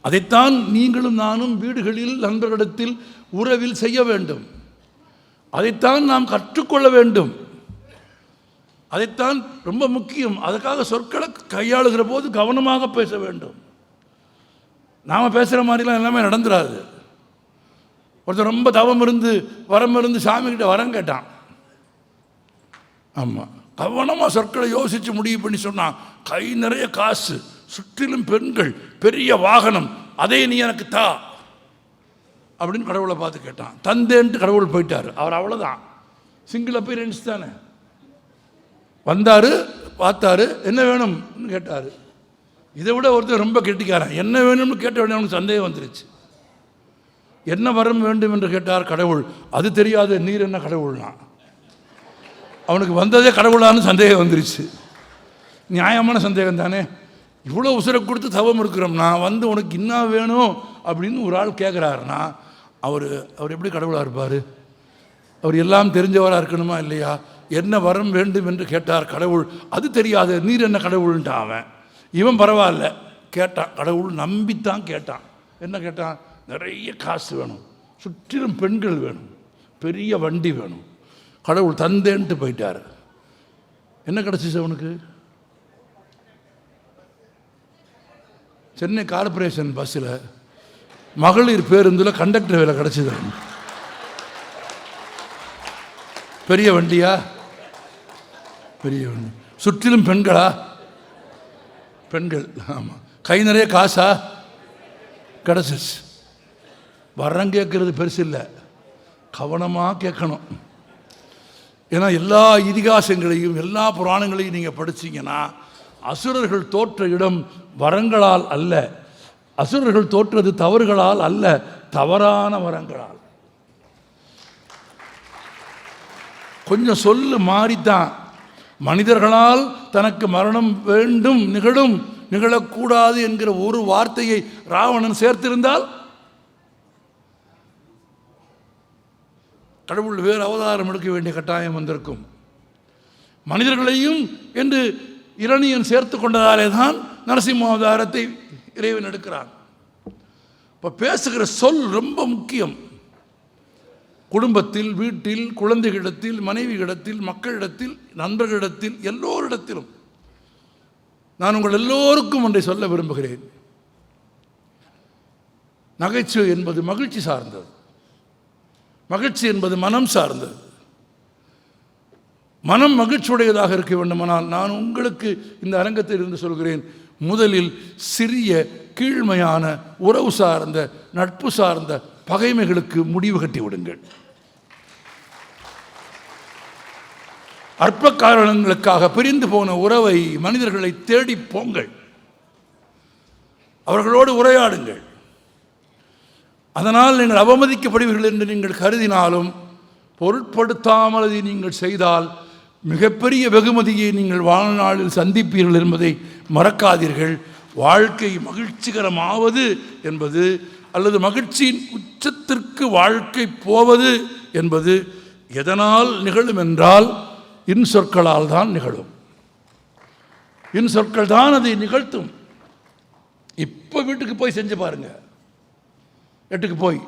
S2: அதைத்தான் நீங்களும் நானும் வீடுகளில், நண்பர்களிடத்தில், உறவில் செய்ய வேண்டும். அதைத்தான் நாம் கற்றுக்கொள்ள வேண்டும். அதைத்தான் ரொம்ப முக்கியம். அதுக்காக சொற்களை கையாளுகிற போது கவனமாக பேச வேண்டும். நாம் பேசுகிற மாதிரிலாம் எல்லாமே நடந்துடாது. ஒருத்தர் ரொம்ப தவம் இருந்து வரம் இருந்து சாமிக்கிட்ட வரம் கேட்டான். ஆமாம், கவனமாக சொற்களை யோசித்து முடிவு பண்ணி சொன்னான். கை நிறைய காசு, சுற்றிலும் பெண்கள், பெரிய வாகனம், அதை நீ எனக்கு தா அப்படின்னு கடவுளை பார்த்து கேட்டான். தந்தேன்ட்டு கடவுள் போயிட்டார். அவர் அவ்வளோதான், சிங்கிள் அப்பீரன்ஸ் தானே. வந்தார், பார்த்தாரு, என்ன வேணும்னு கேட்டார். இதை விட ஒருத்தர் ரொம்ப கெட்டிக்காரன். என்ன வேணும்னு கேட்ட உடனே அவனுக்கு சந்தேகம் வந்துருச்சு. என்ன வரம் வேண்டும் என்று கேட்டார் கடவுள். அது தெரியாது, நீர் என்ன கடவுள்னா. அவனுக்கு வந்ததே கடவுளான்னு சந்தேகம் வந்துருச்சு. நியாயமான சந்தேகம் தானே. இவ்வளோ உசுரை கொடுத்து தவம் இருக்கிறோம்னா வந்து உனக்கு என்ன வேணும் அப்படின்னு ஒரு ஆள் கேட்குறாருன்னா அவர் எப்படி கடவுளாக இருப்பார்? அவர் எல்லாம் தெரிஞ்சவராக இருக்கணுமா இல்லையா? என்ன வரம் வேண்டும் என்று கேட்டார் கடவுள். அது தெரியாது, நீர் என்ன கடவுள்ன்ட்டான் அவன். இவன் பரவாயில்ல, கேட்டான். கடவுள் நம்பித்தான் கேட்டான். என்ன கேட்டான்? நிறைய காசு வேணும், சுற்றிலும் பெண்கள் வேணும், பெரிய வண்டி வேணும். கடவுள் தந்தேன்ட்டு போயிட்டார். என்ன கிடச்சிச்சு அவனுக்கு? சென்னை கார்பரேஷன் பஸ்ஸில் மகளிர் பேருந்தில் கண்டக்டர் வேலை கிடச்சிது. பெரிய வண்டியா? பெரிய வண்டி. சுற்றிலும் பெண்களா? பெண்கள். ஆமாம். கை நிறைய காசா? கிடச்சிச்சு. வரம் கேட்கறது பெருசு இல்லை, கவனமாக கேட்கணும். ஏன்னா எல்லா இதிகாசங்களையும் எல்லா புராணங்களையும் நீங்கள் படிச்சிங்கன்னா அசுரர்கள் தோற்ற இடம் வரங்களால் அல்ல, அசுரர்கள் தோற்றது தவறுகளால் அல்ல, தவறான வரங்களால். கொஞ்சம் சொல்லு மாறித்தான். மனிதர்களால் தனக்கு மரணம் வேண்டும், நிகழும், நிகழக்கூடாது என்கிற ஒரு வார்த்தையை ராவணன் சேர்த்திருந்தால் கடவுள் வேறு அவதாரம் எடுக்க வேண்டிய கட்டாயம் வந்திருக்கும். மனிதர்களையும் என்று இரணியன் சேர்த்து கொண்டதாலே தான் நரசிம்ம அவதாரத்தை இறைவன் எடுக்கிறான். இப்போ பேசுகிற சொல் ரொம்ப முக்கியம். குடும்பத்தில், வீட்டில், குழந்தைகளிடத்தில், மனைவியிடத்தில், மக்களிடத்தில், நண்பர்களிடத்தில், எல்லோரிடத்திலும் நான் உங்கள் எல்லோருக்கும் ஒன்றை சொல்ல விரும்புகிறேன். நகைச்சுவை என்பது மகிழ்ச்சி சார்ந்தது. மகிழ்ச்சி என்பது மனம் சார்ந்தது. மனம் மகிழ்ச்சியுடையதாக இருக்க வேண்டுமானால் நான் உங்களுக்கு இந்த அரங்கத்தில் இருந்து சொல்கிறேன், முதலில் சிறிய கீழ்மையான உறவு சார்ந்த, நட்பு சார்ந்த பகைமைகளுக்கு முடிவு கட்டி விடுங்கள். அற்ப காரணங்களுக்காக பிரிந்து போன உறவை, மனிதர்களை தேடி போங்கள், அவர்களோடு உரையாடுங்கள். அதனால் நீங்கள் அவமதிக்கப்படுவீர்கள் என்று நீங்கள் கருதினாலும் பொருட்படுத்தாமல் அதை நீங்கள் செய்தால் மிகப்பெரிய வெகுமதியை நீங்கள் வாழ்நாளில் சந்திப்பீர்கள் என்பதை மறக்காதீர்கள். வாழ்க்கை மகிழ்ச்சிகரமாவது என்பது அல்லது மகிழ்ச்சியின் உச்சத்திற்கு வாழ்க்கை போவது என்பது எதனால் நிகழும் என்றால் இன்சொற்களால் தான் நிகழும். இன்சொற்கள் தான் அதை நிகழ்த்தும். இப்போ வீட்டுக்கு போய் செஞ்சு பாருங்க. வீட்டுக்கு போய்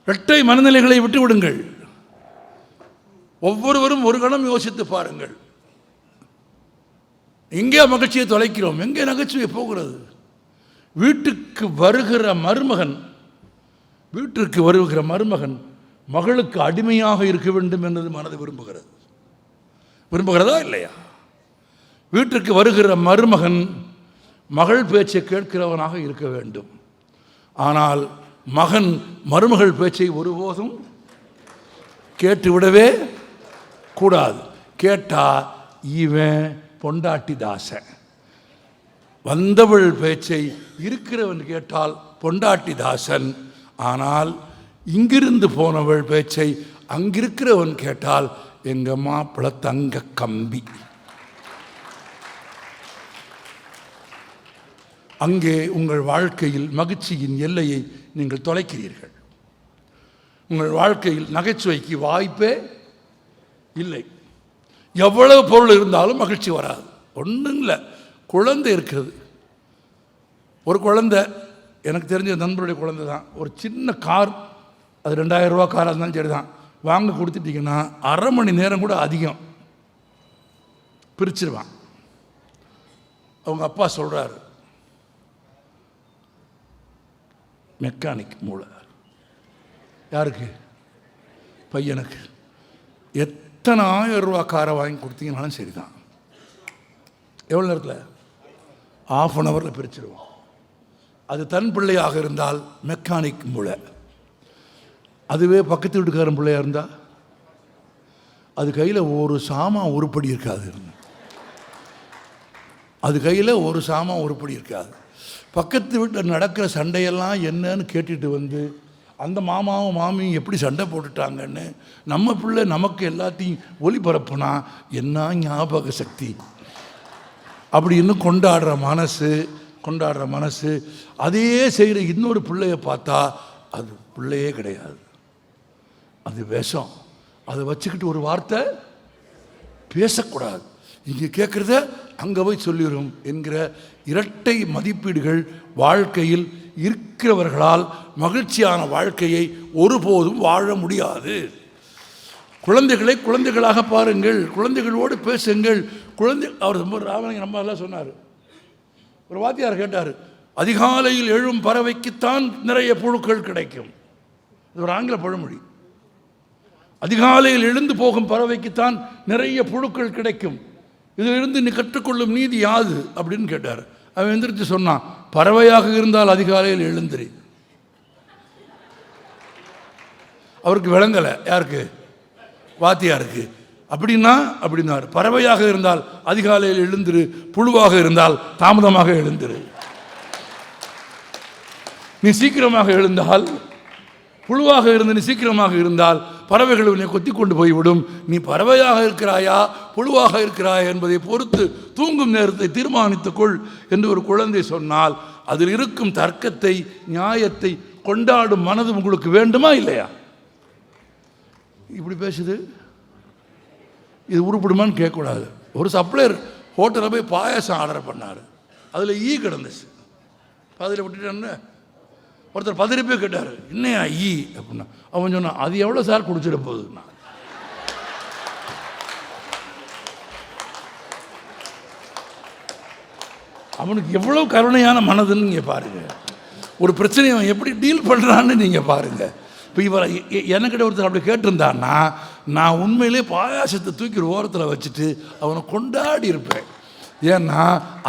S2: இரட்டை மனநிலைகளை விட்டு விடுங்கள். ஒவ்வொருவரும் ஒரு கணம் யோசித்து பாருங்கள். எங்கே மகிழ்ச்சியை தொலைக்கிறோம்? எங்கே நகைச்சுவை போகிறது? வீட்டுக்கு வருகிற மருமகன் மகளுக்கு அடிமையாக இருக்க வேண்டும் என்பது மனது விரும்புகிறதா இல்லையா? வீட்டிற்கு வருகிற மருமகன் மகள் பேச்சை கேட்கிறவனாக இருக்க வேண்டும். ஆனால் மகன் மருமகள் பேச்சை ஒருபோதும் கேட்டுவிடவே கூடாது. கேட்டா இவன் பொண்டாட்டி தாசன். வந்தவள் பேச்சை இருக்கிறவன் கேட்டால் பொண்டாட்டி தாசன். ஆனால் இங்கிருந்து போனவள் பேச்சை அங்கிருக்கிறவன் கேட்டால் எங்க மாப்பிள தங்க கம்பி. அங்கே உங்கள் வாழ்க்கையில் மகிழ்ச்சியின் எல்லையை நீங்கள் தொலைக்கிறீர்கள். உங்கள் வாழ்க்கையில் நகைச்சுவைக்கு வாய்ப்பே இல்லை. எவ்வளவு பொருள் இருந்தாலும் மகிழ்ச்சி வராது. ஒன்றும் இல்லை, குழந்தை இருக்கிறது. ஒரு குழந்தை, எனக்கு தெரிஞ்ச நண்பருடைய குழந்தை தான், ஒரு சின்ன கார், அது 2000 ரூபா காராக இருந்தாலும் சரி தான், வாங்க கொடுத்துட்டிங்கன்னா அரை மணி நேரம் கூட அதிகம் பிரிச்சிருவான். அவங்க அப்பா சொல்கிறாரு, மெக்கானிக் மூளை. யாருக்கு? பையனுக்கு. எத்தனை 1000 ரூபா காரை வாங்கி கொடுத்தீங்கன்னாலும் சரி தான், எவ்வளோ நேரத்தில்? ½ அன் ஹவரில் பிரிச்சிருவோம். அது தன் பிள்ளையாக இருந்தால் மெக்கானிக் மூளை. அதுவே பக்கத்து வீட்டுக்காரன் பிள்ளையாக இருந்தால் அது கையில் ஒரு சாமான் உருப்படி இருக்காது. அது கையில் ஒரு சாமான் உருப்படி இருக்காது. பக்கத்து வீட்டில் நடக்கிற சண்டையெல்லாம் என்னன்னு கேட்டுட்டு வந்து அந்த மாமாவும் மாமியும் எப்படி சண்டை போட்டுட்டாங்கன்னு நம்ம பிள்ளை நமக்கு எல்லாத்தையும் ஒளிபரப்புனா என்ன ஞாபக சக்தி அப்படின்னு கொண்டாடுற மனசு. அதையே செய்கிற இன்னொரு பிள்ளையை பார்த்தா அது பிள்ளையே கிடையாது, அது விஷம். அதை வச்சுக்கிட்டு ஒரு வார்த்தை பேசக்கூடாது. இங்கே கேட்குறத அங்கே போய் சொல்லிடும் என்கிற இரட்டை மதிப்பீடுகள் வாழ்க்கையில் இருக்கிறவர்களால் மகிழ்ச்சியான வாழ்க்கையை ஒருபோதும் வாழ முடியாது. குழந்தைகளை குழந்தைகளாக பாருங்கள், குழந்தைகளோடு பேசுங்கள். அவர் ராமலிங்க நம்ம எல்லாம் சொன்னார். ஒரு வாத்தியார் கேட்டார், அதிகாலையில் எழும் பறவைக்குத்தான் நிறைய புழுக்கள் கிடைக்கும். இது ஒரு ஆங்கில பழமொழி. அதிகாலையில் எழுந்து போகும் பறவைக்குத்தான் நிறைய புழுக்கள் கிடைக்கும். இதிலிருந்து நீ கற்றுக்கொள்ளும் நீதி யாது அப்படின்னு கேட்டார். அவன் எந்திரிச்சு சொன்னான், பறவையாக இருந்தால் அதிகாலையில் எழுந்திரி. அவருக்கு விளங்கலை. யாருக்கு? வாத்தியாருக்கு. அப்படின்னார். பறவையாக இருந்தால் அதிகாலையில் எழுந்திரு, புழுவாக இருந்தால் தாமதமாக எழுந்திரு. நீ சீக்கிரமாக எழுந்தால், புழுவாக இருந்து நீ சீக்கிரமாக இருந்தால் பறவைகள் உன்னை கொத்தி கொண்டு போய்விடும். நீ பறவையாக இருக்கிறாயா புழுவாக இருக்கிறாயா என்பதை பொறுத்து தூங்கும் நேரத்தை தீர்மானித்துக்கொள் என்று ஒரு குழந்தை சொன்னால் அதில் இருக்கும் தர்க்கத்தை நியாயத்தை கொண்டாடும் மனது உங்களுக்கு வேண்டுமா இல்லையா? இப்படி பேசுது, இது உருப்படுமான்னு கேட்கக்கூடாது. ஒரு சப்ளையர் ஹோட்டலில் போய் பாயாசம் ஆர்டர் பண்ணார், அதில் ஈ கிடந்துச்சு. அதில் விட்டுட்டேன்னு ஒருத்தர் 10 ரூபாய் கேட்டார், என்னையா ஈ அப்படின்னா. அவன் சொன்னான், அது எவ்வளோ சார் குடிச்சிட போகுதுன்னா. அவனுக்கு எவ்வளோ கருணையான மனதுன்னு நீங்கள் பாருங்கள். ஒரு பிரச்சனையை அவன் எப்படி டீல் பண்ணுறான்னு நீங்கள் பாருங்கள். இப்போ இவரை என்கிட்ட ஒருத்தர் அப்படி கேட்டிருந்தான்னா நான் உண்மையிலே பாயாசத்தை தூக்கி ஓரத்தில் வச்சுட்டு அவனை கொண்டாடி இருப்பேன். ஏன்னா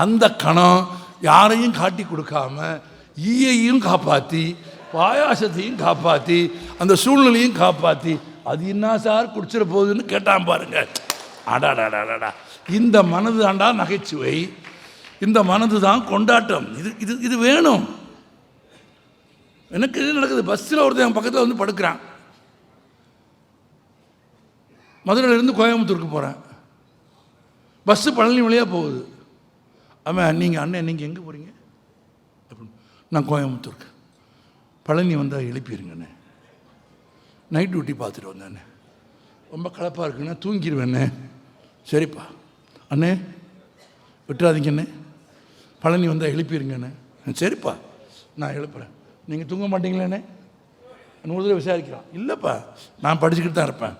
S2: அந்த கணம் யாரையும் காட்டி கொடுக்காம ஈயையும் காப்பாற்றி பாயாசத்தையும் காப்பாற்றி அந்த சூழ்நிலையும் காப்பாற்றி அது என்ன சார் குடிச்சிட போகுதுன்னு கேட்டான் பாருங்க. அடாடாடாடா, இந்த மனது தாண்டா நகைச்சுவை, இந்த மனது தான் கொண்டாட்டம். இது வேணும். எனக்கு இது நடக்குது. பஸ்ஸில் ஒருத்தர் என் பக்கத்தில் வந்து படுக்கிறான். மதுரையிலேருந்து கோயம்புத்தூருக்கு போகிறேன். பஸ்ஸு பழனி வழியாக போகுது. ஆமாம், அண்ணன் நீங்கள் எங்கே போகிறீங்க அப்படின்னு. நான் கோயம்புத்தூருக்கு. பழனி வந்தால் எழுப்பிடுங்கண்ணே, நைட் டியூட்டி பார்த்துட்டு வந்தேண்ணே, ரொம்ப களைப்பாக இருக்குண்ணே, தூங்கிடுவேண்ணே. சரிப்பா அண்ணே, விட்டுறாதீங்கண்ணே, பழனி வந்தால் எழுப்பிடுங்கண்ணே. சரிப்பா நான் எழுப்புறேன், நீங்கள் தூங்க மாட்டீங்களேண்ணே. ஒரு தடவை விசாரிக்கிறான். இல்லைப்பா நான் படிச்சுக்கிட்டு தான் இருப்பேன்,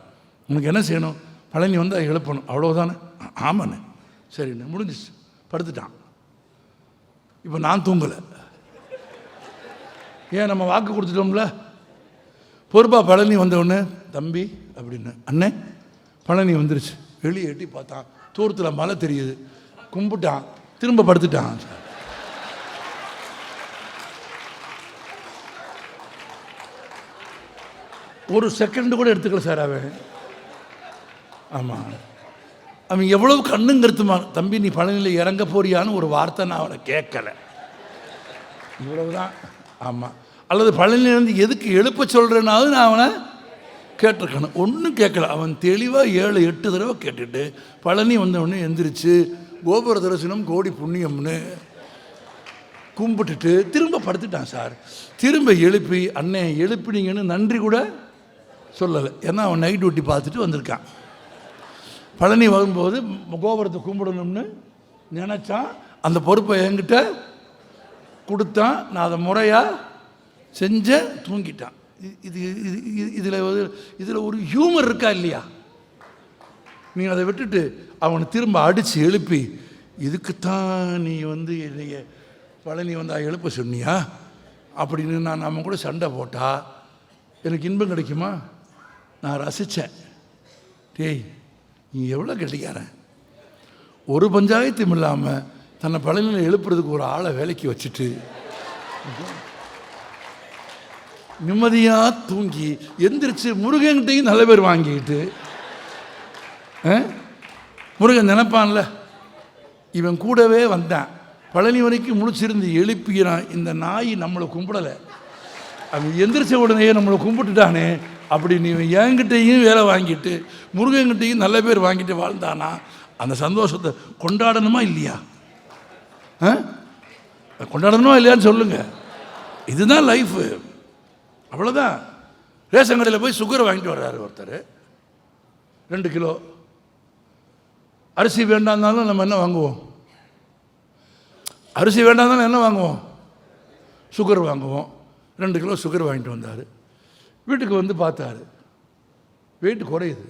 S2: உனக்கு என்ன செய்யணும், பழனி வந்தால் எழுப்பணும், அவ்வளோதானே. ஆமாண்ணே. சரிண்ணே, முடிஞ்சிச்சு. படுத்துட்டான். இப்போ நான் தூங்கலை. ஏன், நம்ம வாக்கு கொடுத்துட்டோம்ல. பொறுப்பா பழனி வந்தவுடனே தம்பி அப்படின்னு, அண்ணே பழனி வந்துருச்சு. வெளியே எட்டி பார்த்தான், தூரத்தில் மலை தெரியுது. கும்பிட்டான், திரும்ப படுத்துட்டான் சார். ஒரு செகண்ட் கூட எடுத்துக்கல சார் அவன். ஆமாம், அவன் எவ்வளவு கண்ணுங்கிறதுமா, தம்பி நீ பழனியில் இறங்க போறியான்னு ஒரு வார்த்தை நான் அவனை கேட்கல, இவ்வளவுதான். ஆமாம், அல்லது பழனியிலேருந்து எதுக்கு எழுப்ப சொல்கிறேன்னாவது நான் அவனை கேட்டிருக்கணும். ஒன்றும் கேட்கல. அவன் தெளிவாக 7-8 தடவை கேட்டுட்டு பழனி வந்தவொடனே எந்திரிச்சு கோபுர தரிசனம் கோடி புண்ணியம்னு கும்பிட்டுட்டு திரும்ப படுத்துட்டான் சார். திரும்ப எழுப்பி அண்ணே எழுப்பினீங்கன்னு நன்றி கூட சொல்லலை. ஏன்னா அவன் நைட் டியூட்டி பார்த்துட்டு வந்திருக்கான். பழனி வரும்போது கோபுரத்தை கும்பிடணும்னு நினச்சான். அந்த பொறுப்பை என்கிட்ட கொடுத்தான். நான் அதை முறையாக செஞ்சேன், தூங்கிட்டான். இதில் ஒரு ஹியூமர் இருக்கா இல்லையா? நீங்கள் அதை விட்டுட்டு அவனை திரும்ப அடித்து எழுப்பி, இதுக்குத்தான் நீ என்னைய பழனி வந்தா எழுப்ப சொன்னியா அப்படின்னு நான் நம்ம கூட சண்டை போட்டா எனக்கு இன்பம் கிடைக்குமா? நான் ரசித்தேன். டேய் நீ எவ்வளோ கெட்டிக்காரன், ஒரு பஞ்சாயத்தும் இல்லாமல் தன்னை பழனியில் எழுப்புறதுக்கு ஒரு ஆளை வேலைக்கு வச்சுட்டு நிம்மதியாக தூங்கி எந்திரிச்சு முருகன்கிட்டையும் நல்ல பேர் வாங்கிக்கிட்டு, முருகன் நினைப்பான்ல இவன் கூடவே வந்தான், பழனி வரைக்கும் முழிச்சிருந்து எழுப்பிக்கிறான், இந்த நாய் நம்மளை கும்பிடலை, அவன் எந்திரிச்ச உடனே நம்மளை கும்பிட்டுட்டானே அப்படி நீ என்கிட்டையும் வேலை வாங்கிட்டு முருகன்கிட்டையும் நல்ல பேர் வாங்கிட்டு வாழ்ந்தானா அந்த சந்தோஷத்தை கொண்டாடணுமா இல்லையா? கொண்டாடணுமா இல்லையான்னு சொல்லுங்க. இதுதான் லைஃபு, அவ்வளோதான். ரேஷன் கடையில் போய் சுகர் வாங்கிட்டு வர்றாரு ஒருத்தர், 2 கிலோ அரிசி வேண்டாம்னாலும் நம்ம என்ன வாங்குவோம்? அரிசி வேண்டாம்னாலும் என்ன வாங்குவோம்? சுகர் வாங்குவோம். 2 கிலோ சுகர் வாங்கிட்டு வந்தார். வீட்டுக்கு வந்து பார்த்தாரு, வெயிட் குறையுது.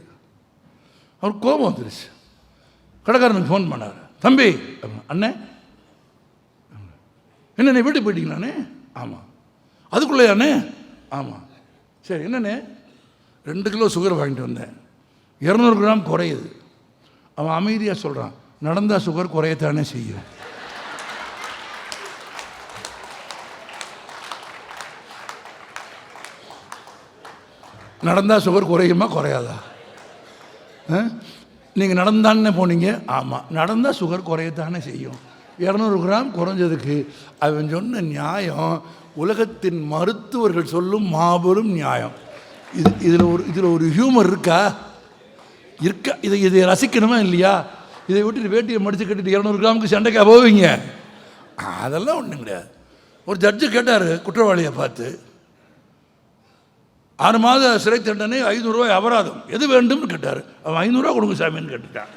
S2: அவர் கோபம் வந்துருச்சு. கடைக்காரனுக்கு ஃபோன் பண்ணார், தம்பி அண்ணே என்னண்ணே வீட்டுக்கு போயிட்டீங்களாண்ணே? ஆமாம். அதுக்குள்ளேயாண்ணே? ஆமாம். சரி என்னண்ணே? 2 கிலோ சுகர் வாங்கிட்டு வந்தேன், 200 கிராம் குறையுது. அவன் அமைதியாக சொல்கிறான், நடந்தால் சுகர் குறையத்தானே செய்யும். நடந்தால் சுகர் குறையுமா குறையாதா? நீங்கள் நடந்தானே போனீங்க. ஆமாம், நடந்தால் சுகர் குறையத்தானே செய்யும். 200 கிராம் குறைஞ்சதுக்கு அவன் சொன்ன நியாயம் உலகத்தின் மருத்துவர்கள் சொல்லும் மாபெரும் நியாயம். இதில் ஒரு ஹியூமர் இருக்கா? இதை ரசிக்கணுமா இல்லையா? இதை விட்டு வேட்டியை மடித்து கட்டிட்டு 200 கிராமுக்கு சண்டைக்கா போவீங்க? அதெல்லாம் ஒன்றும் கிடையாது. ஒரு ஜட்ஜு கேட்டார் குற்றவாளியை பார்த்து, 6 மாத சிறை தண்டனை, 500 ரூபாய் அபராதம், எது வேண்டும்னு கேட்டார். அவன் 500 ரூபா கொடுங்க சாமின்னு கேட்டுட்டான்.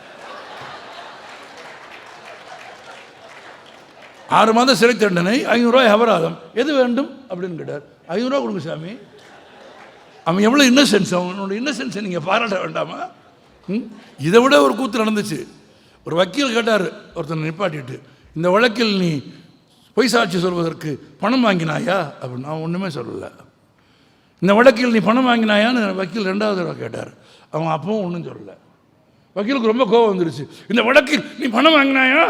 S2: 6 மாத சிறை தண்டனை, 500 ரூபாய் அபராதம், எது வேண்டும் அப்படின்னு கேட்டார். 500 ரூபா கொடுங்க சாமி. அவன் எவ்வளோ இன்னசென்ஸ், அவனோட இன்னசென்ஸை நீங்கள் பாராட்ட வேண்டாமா? இதை விட ஒரு கூத்து நடந்துச்சு. ஒரு வக்கீல் கேட்டார் ஒருத்தனை நிப்பாட்டிட்டு, இந்த வழக்கில் நீ பொய் சாட்சி சொல்வதற்கு பணம் வாங்கினாயா அப்படின்னு. நான் ஒன்றுமே சொல்லலை. இந்த வழக்கில் நீ பணம் வாங்கினாயான்னு வக்கீல் 2வது தடவை கேட்டார். அவன் அப்பவும் ஒன்றும் சொல்லலை. வக்கீலுக்கு ரொம்ப கோபம் வந்துருச்சு. இந்த வழக்கில் நீ பணம் வாங்கினாயா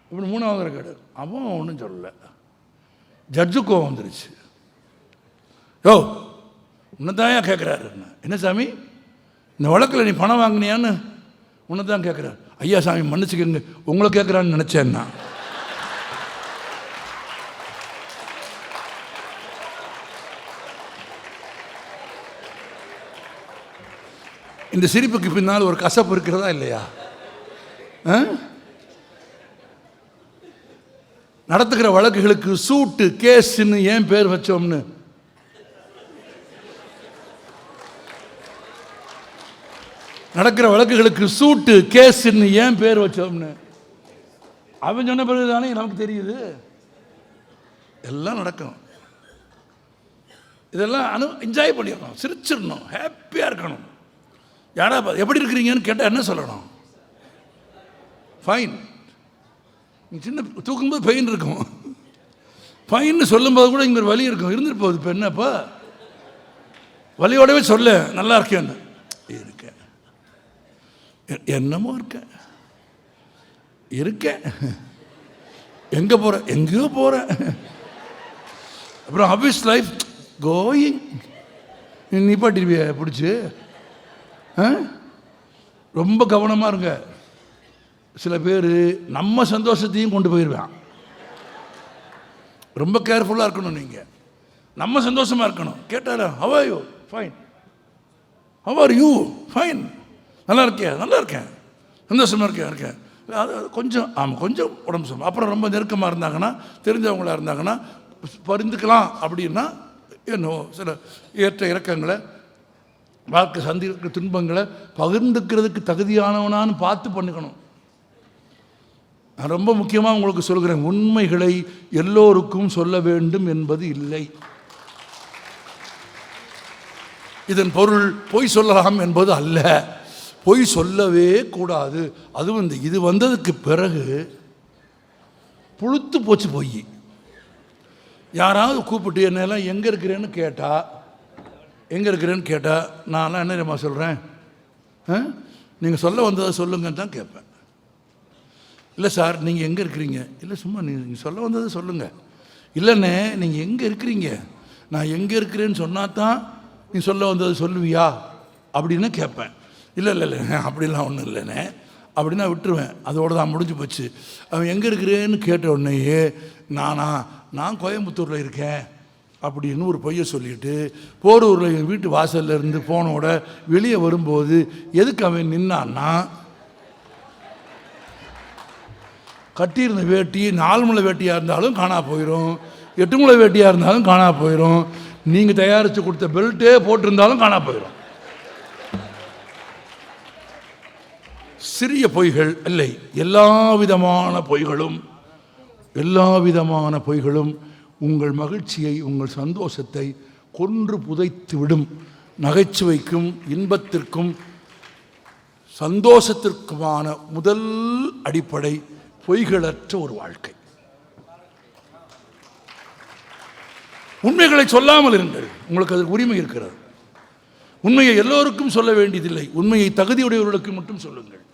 S2: அப்படின்னு 3வது தடவை கேட்டார். அவன் ஒன்றும் சொல்லலை. ஜட்ஜு கோபம் வந்துருச்சு. யோ உன்னதாயா கேட்குறாரு. என்ன சாமி, இந்த வழக்கில் நீ பணம் வாங்கினியான்னு உன்னதான் கேட்குறாரு. ஐயா சாமி மன்னிச்சுக்கங்க, உங்களை கேட்குறான்னு நினச்சேன்னா. இந்த சிரிப்புக்கு பின்னால் ஒரு கசப்பு இருக்கிறதா இல்லையா? நடத்துகிற வழக்குகளுக்கு சூட்டு கேஸ்ன்னு ஏன் பேர் வச்சோம்னு நடக்கிற வழக்குகளுக்கு சூட்டு கேஸ்ன்னு ஏன் பேர் வச்சோம்னு அவன் சொன்ன பிறகு தானே நமக்கு தெரியுது. எல்லாம் நடக்கும். இதெல்லாம் என்ஜாய் பண்ணிடணும், சிரிச்சிடணும், ஹாப்பியாக இருக்கணும். யாரா எப்படி இருக்கிறீங்கன்னு கேட்டால் என்ன சொல்லணும்? ஃபைன். நீ சின்ன தூக்கும்போது பெயின் இருக்கும், ஃபைன்னு சொல்லும்போது கூட இங்கே ஒரு வலி இருக்கும், இருந்துட்டு போகுது. இப்போ என்னப்பா வலியோடவே சொல்ல நல்லா இருக்கேன்னு இருக்கேன், என்னமோ இருக்கேன். இருக்கேன். எங்கே போகிறேன்? எங்கேயோ போகிறேன். அப்புறம் ஆஃபீஸ் லைஃப் கோயிங். நிப்பாட்டிருவிய பிடிச்சி. ரொம்ப கவனமாக இருங்க. சில பேர் நம்ம சந்தோஷத்தையும் கொண்டு போயிடுவேன். ரொம்ப கேர்ஃபுல்லாக இருக்கணும். நீங்கள் நம்ம சந்தோஷமாக இருக்கணும். கேட்டாரா, how are you? Fine. How are you? Fine. நல்லா இருக்கேன், நல்லா இருக்கேன், சந்தோஷமாக இருக்கேன். அது கொஞ்சம் கொஞ்சம் உடம்பு சம்பளம். அப்புறம் ரொம்ப நெருக்கமாக இருந்தாங்கன்னா, தெரிஞ்சவங்களாக இருந்தாங்கன்னா பரிந்துக்கலாம். அப்படின்னா இன்னும் சில ஏற்ற இறக்கங்களை, வாழ்க்கை சந்திக்கிற துன்பங்களை பகிர்ந்துக்கிறதுக்கு தகுதியானவனான்னு பார்த்து பண்ணிக்கணும். நான் ரொம்ப முக்கியமாக உங்களுக்கு சொல்கிறேன், உண்மைகளை எல்லோருக்கும் சொல்ல வேண்டும் என்பது இல்லை. இதன் பொருள் பொய் சொல்லலாம் என்பது அல்ல. பொய் சொல்லவே கூடாது. அதுவும் இது வந்ததுக்கு பிறகு புழுத்து போச்சு பொய். யாராவது கூப்பிட்டு என்னெல்லாம் எங்கே இருக்கிறேன்னு கேட்டால் நான்லாம் என்ன தெரியுமா சொல்கிறேன்? நீங்கள் சொல்ல வந்ததை சொல்லுங்கன்னு தான் கேட்பேன். இல்லை சார் நீங்கள் எங்கே இருக்கிறீங்க? இல்லை சும்மா நீங்கள் சொல்ல வந்ததை சொல்லுங்கள். இல்லைண்ணே நீங்கள் எங்கே இருக்கிறீங்க? நான் எங்கே இருக்கிறேன்னு சொன்னால் தான் நீ சொல்ல வந்ததை சொல்லுவியா அப்படின்னு கேட்பேன். இல்லை இல்லை இல்லை அப்படிலாம் ஒன்றும் இல்லைண்ணே அப்படின்னா விட்டுருவேன். அதோடு தான் முடிஞ்சு போச்சு. அவன் எங்கே இருக்கிறேன்னு கேட்ட உடனேயே நான் கோயம்புத்தூரில் இருக்கேன் அப்படின்னு ஒரு பொய்யை சொல்லிட்டு போரூரில் என் வீட்டு வாசலில் இருந்து போனோட வெளியே வரும்போது எதுக்கு அவன் நின்னான்னா, கட்டியிருந்த வேட்டி 4 முளை வேட்டியாக இருந்தாலும் காணா போயிடும், 8 முளை வேட்டியாக இருந்தாலும் காணா போயிடும், நீங்கள் தயாரித்து கொடுத்த பெல்ட்டே போட்டிருந்தாலும் காணா போயிடும். சிறிய பொய்கள் இல்லை, எல்லா விதமான பொய்களும் உங்கள் மகிழ்ச்சியை, உங்கள் சந்தோஷத்தை கொன்று புதைத்து விடும். நகைச்சுவைக்கும் இன்பத்திற்கும் சந்தோஷத்திற்குமான முதல் அடிப்படை பொய்களற்ற ஒரு வாழ்க்கை. உண்மைகளை சொல்லாமல் இருங்கள், உங்களுக்கு அதற்கு உரிமை இருக்கிறது. உண்மையை எல்லோருக்கும் சொல்ல வேண்டியதில்லை, உண்மையை தகுதியுடையவர்களுக்கு மட்டும் சொல்லுங்கள்.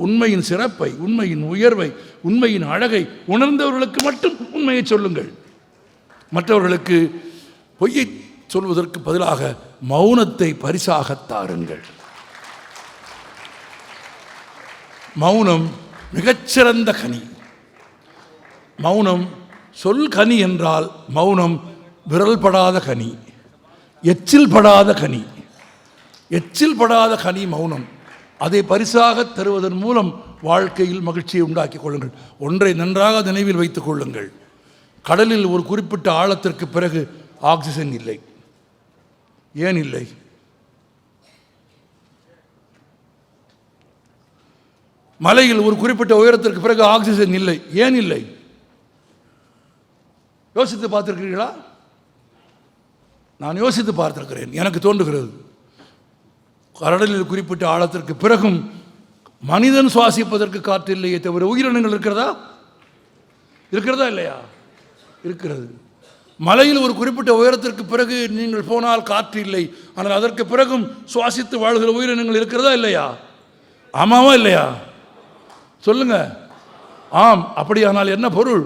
S2: உண்மையின் சிறப்பை, உண்மையின் உயர்வை, உண்மையின் அழகை உணர்ந்தவர்களுக்கு மட்டும் உண்மையை சொல்லுங்கள். மற்றவர்களுக்கு பொய்யை சொல்வதற்கு பதிலாக மௌனத்தை பரிசாக தாருங்கள். மௌனம் மிகச்சிறந்த கனி. மௌனம் சொல் கனி என்றால் மௌனம் விரல் படாத கனி, எச்சில் படாத கனி மௌனம். அதை பரிசாக தருவதன் மூலம் வாழ்க்கையில் மகிழ்ச்சியை உண்டாக்கிக் கொள்ளுங்கள். ஒன்றை நன்றாக நினைவில் வைத்துக் கொள்ளுங்கள், கடலில் ஒரு குறிப்பிட்ட ஆழத்திற்கு பிறகு ஆக்சிஜன் இல்லை. ஏன் இல்லை? மலையில் ஒரு குறிப்பிட்ட உயரத்திற்கு பிறகு ஆக்சிஜன் இல்லை. ஏன் இல்லை? யோசித்து பார்த்திருக்கிறீர்களா? நான் யோசித்து பார்த்திருக்கிறேன். எனக்கு தோன்றுகிறது, கடலில் குறிப்பிட்ட ஆழத்திற்கு பிறகும் மனிதன் சுவாசிப்பதற்கு காற்று இல்லையே தவிர உயிரினங்கள் இருக்கிறதா இல்லையா? இருக்கிறது. மலையில் ஒரு குறிப்பிட்ட உயரத்திற்கு பிறகு நீங்கள் போனால் காற்று இல்லை, ஆனால் அதற்கு பிறகும் சுவாசித்து வாழ்கிற உயிரினங்கள் இருக்கிறதா இல்லையா? ஆமாவா இல்லையா? சொல்லுங்க. ஆம். அப்படியானால் என்ன பொருள்?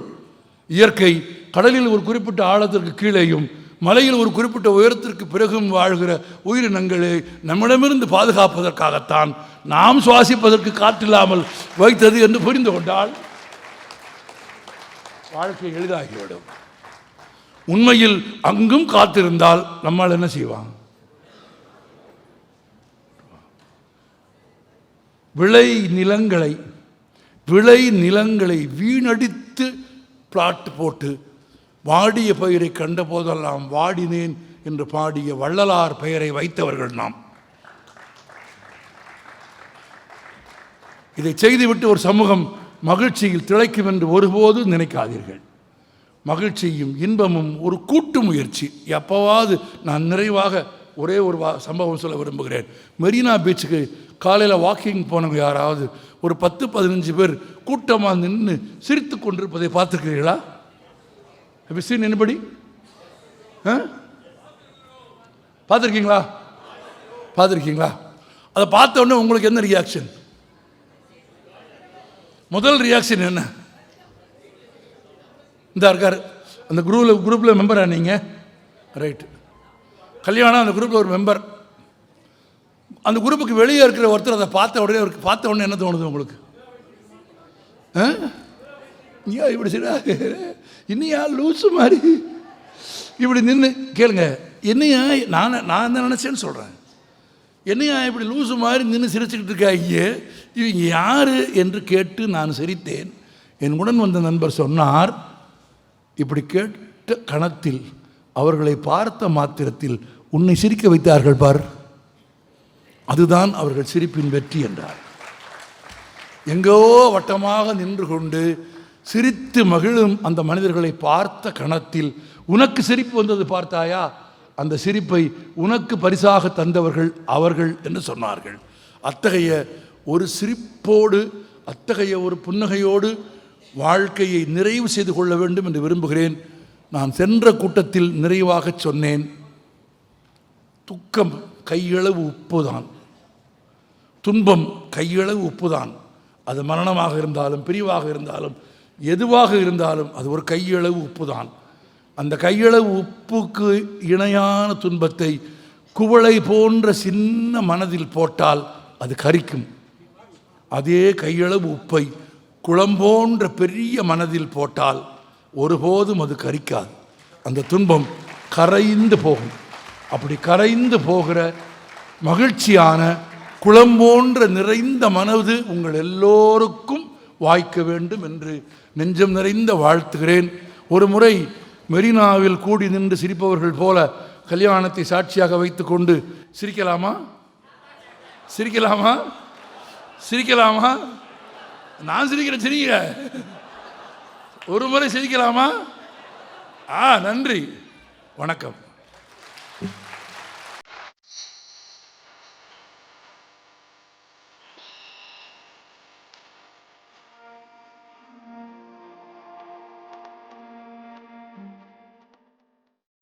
S2: இயற்கை கடலில் ஒரு குறிப்பிட்ட ஆழத்திற்கு கீழேயும் மலையில் ஒரு குறிப்பிட்ட உயரத்திற்கு பிறகும் வாழ்கிற உயிரினங்களை நம்மிடமிருந்து பாதுகாப்பதற்காகத்தான் நாம் சுவாசிப்பதற்கு காற்றில்லாமல் வைத்தது என்று புரிந்து கொண்டால் வாழ்க்கை எளிதாகிவிடும். உண்மையில் அங்கும் காத்திருந்தால் நம்மால் என்ன செய்வாங்க? விளை நிலங்களை வீணடித்து பிளாட் போட்டு வாடிய பயிரை கண்ட போதெல்லாம் வாடினேன் என்று பாடிய வள்ளலார் பெயரை வைத்தவர்கள் நாம். இதை செய்துவிட்டு ஒரு சமூகம் மகிழ்ச்சியில் திளைக்கும் என்று ஒருபோது நினைக்காதீர்கள். மகிழ்ச்சியும் இன்பமும் ஒரு கூட்டு முயற்சி. எப்போவாது நான் நிறைவாக ஒரே ஒரு சம்பவம் சொல்ல விரும்புகிறேன். மெரினா பீச்சுக்கு காலையில் வாக்கிங் போனவங்க யாராவது ஒரு 10-15 பேர் கூட்டமாக நின்று சிரித்து கொண்டிருப்பதை பார்த்துருக்கிறீர்களா? சீன் என்னபடி பார்த்துருக்கீங்களா? அதை பார்த்த உடனே உங்களுக்கு என்ன ரியாக்ஷன்? முதல் ரியாக்ஷன் என்ன? இந்த இருக்கார் அந்த குரூப்பில் மெம்பரா நீங்கள்? ரைட்டு. கல்யாணம் அந்த குரூப்பில் ஒரு மெம்பர். அந்த குரூப்புக்கு வெளியே இருக்கிற ஒருத்தர் அதை பார்த்த உடனே என்ன தோணுது உங்களுக்கு? ஏன் இப்படி சரியா இன்னையா லூசு மாதிரி இப்படி நின்று கேளுங்க. என்னையா நான் தான் நினச்சேன்னு சொல்கிறேன். என்னையா இப்படி லூசு மாதிரி நின்று சிரிச்சுக்கிட்டு இருக்காங்க, இவங்க யார் என்று கேட்டு நான் சிரித்தேன். என் உடன் வந்த நண்பர் சொன்னார், இப்படி கேட்ட கணத்தில் அவர்களை பார்த்த மாத்திரத்தில் உன்னை சிரிக்க வைத்தார்கள் பார், அதுதான் அவர்கள் சிரிப்பின் வெற்றி என்றார். எங்கோ வட்டமாக நின்று கொண்டு சிரித்து மகிழும் அந்த மனிதர்களை பார்த்த கணத்தில் உனக்கு சிரிப்பு வந்தது பார்த்தாயா, அந்த சிரிப்பை உனக்கு பரிசாக தந்தவர்கள் அவர்கள் என்று சொன்னார்கள். அத்தகைய ஒரு சிரிப்போடு, அத்தகைய ஒரு புன்னகையோடு வாழ்க்கையை நிறைவு செய்து கொள்ள வேண்டும் என்று விரும்புகிறேன். நான் சென்ற கூட்டத்தில் நிறைவாக சொன்னேன், துக்கம் கையளவு உப்புதான், துன்பம் கையளவு உப்புதான். அது மரணமாக இருந்தாலும் பிரிவாக இருந்தாலும் எதுவாக இருந்தாலும் அது ஒரு கையளவு உப்புதான். அந்த கையளவு உப்புக்கு இணையான துன்பத்தை குவளை போன்ற சின்ன மனதில் போட்டால் அது கரிக்கும். அதே கையளவு உப்பை குளம்போன்ற பெரிய மனதில் போட்டால் ஒருபோதும் அது கரிக்காது. அந்த துன்பம் கரைந்து போகும். அப்படி கரைந்து போகிற மகிழ்ச்சியான குளம்போன்ற நிறைந்த மனது உங்கள் எல்லோருக்கும் வாய்க்க வேண்டும் என்று நெஞ்சம் நிறைந்த வாழ்த்துகிறேன். ஒரு முறை மெரினாவில் கூடி நின்று சிரிப்பவர்கள் போல கல்யாணத்தை சாட்சியாக வைத்துக்கொண்டு சிரிக்கலாமா? சிரிக்கலாமா? சிரிக்கலாமா? நான் சிரிக்கிறேன், சிரிங்க. ஒரு முறை சிரிக்கலாமா? நன்றி, வணக்கம்.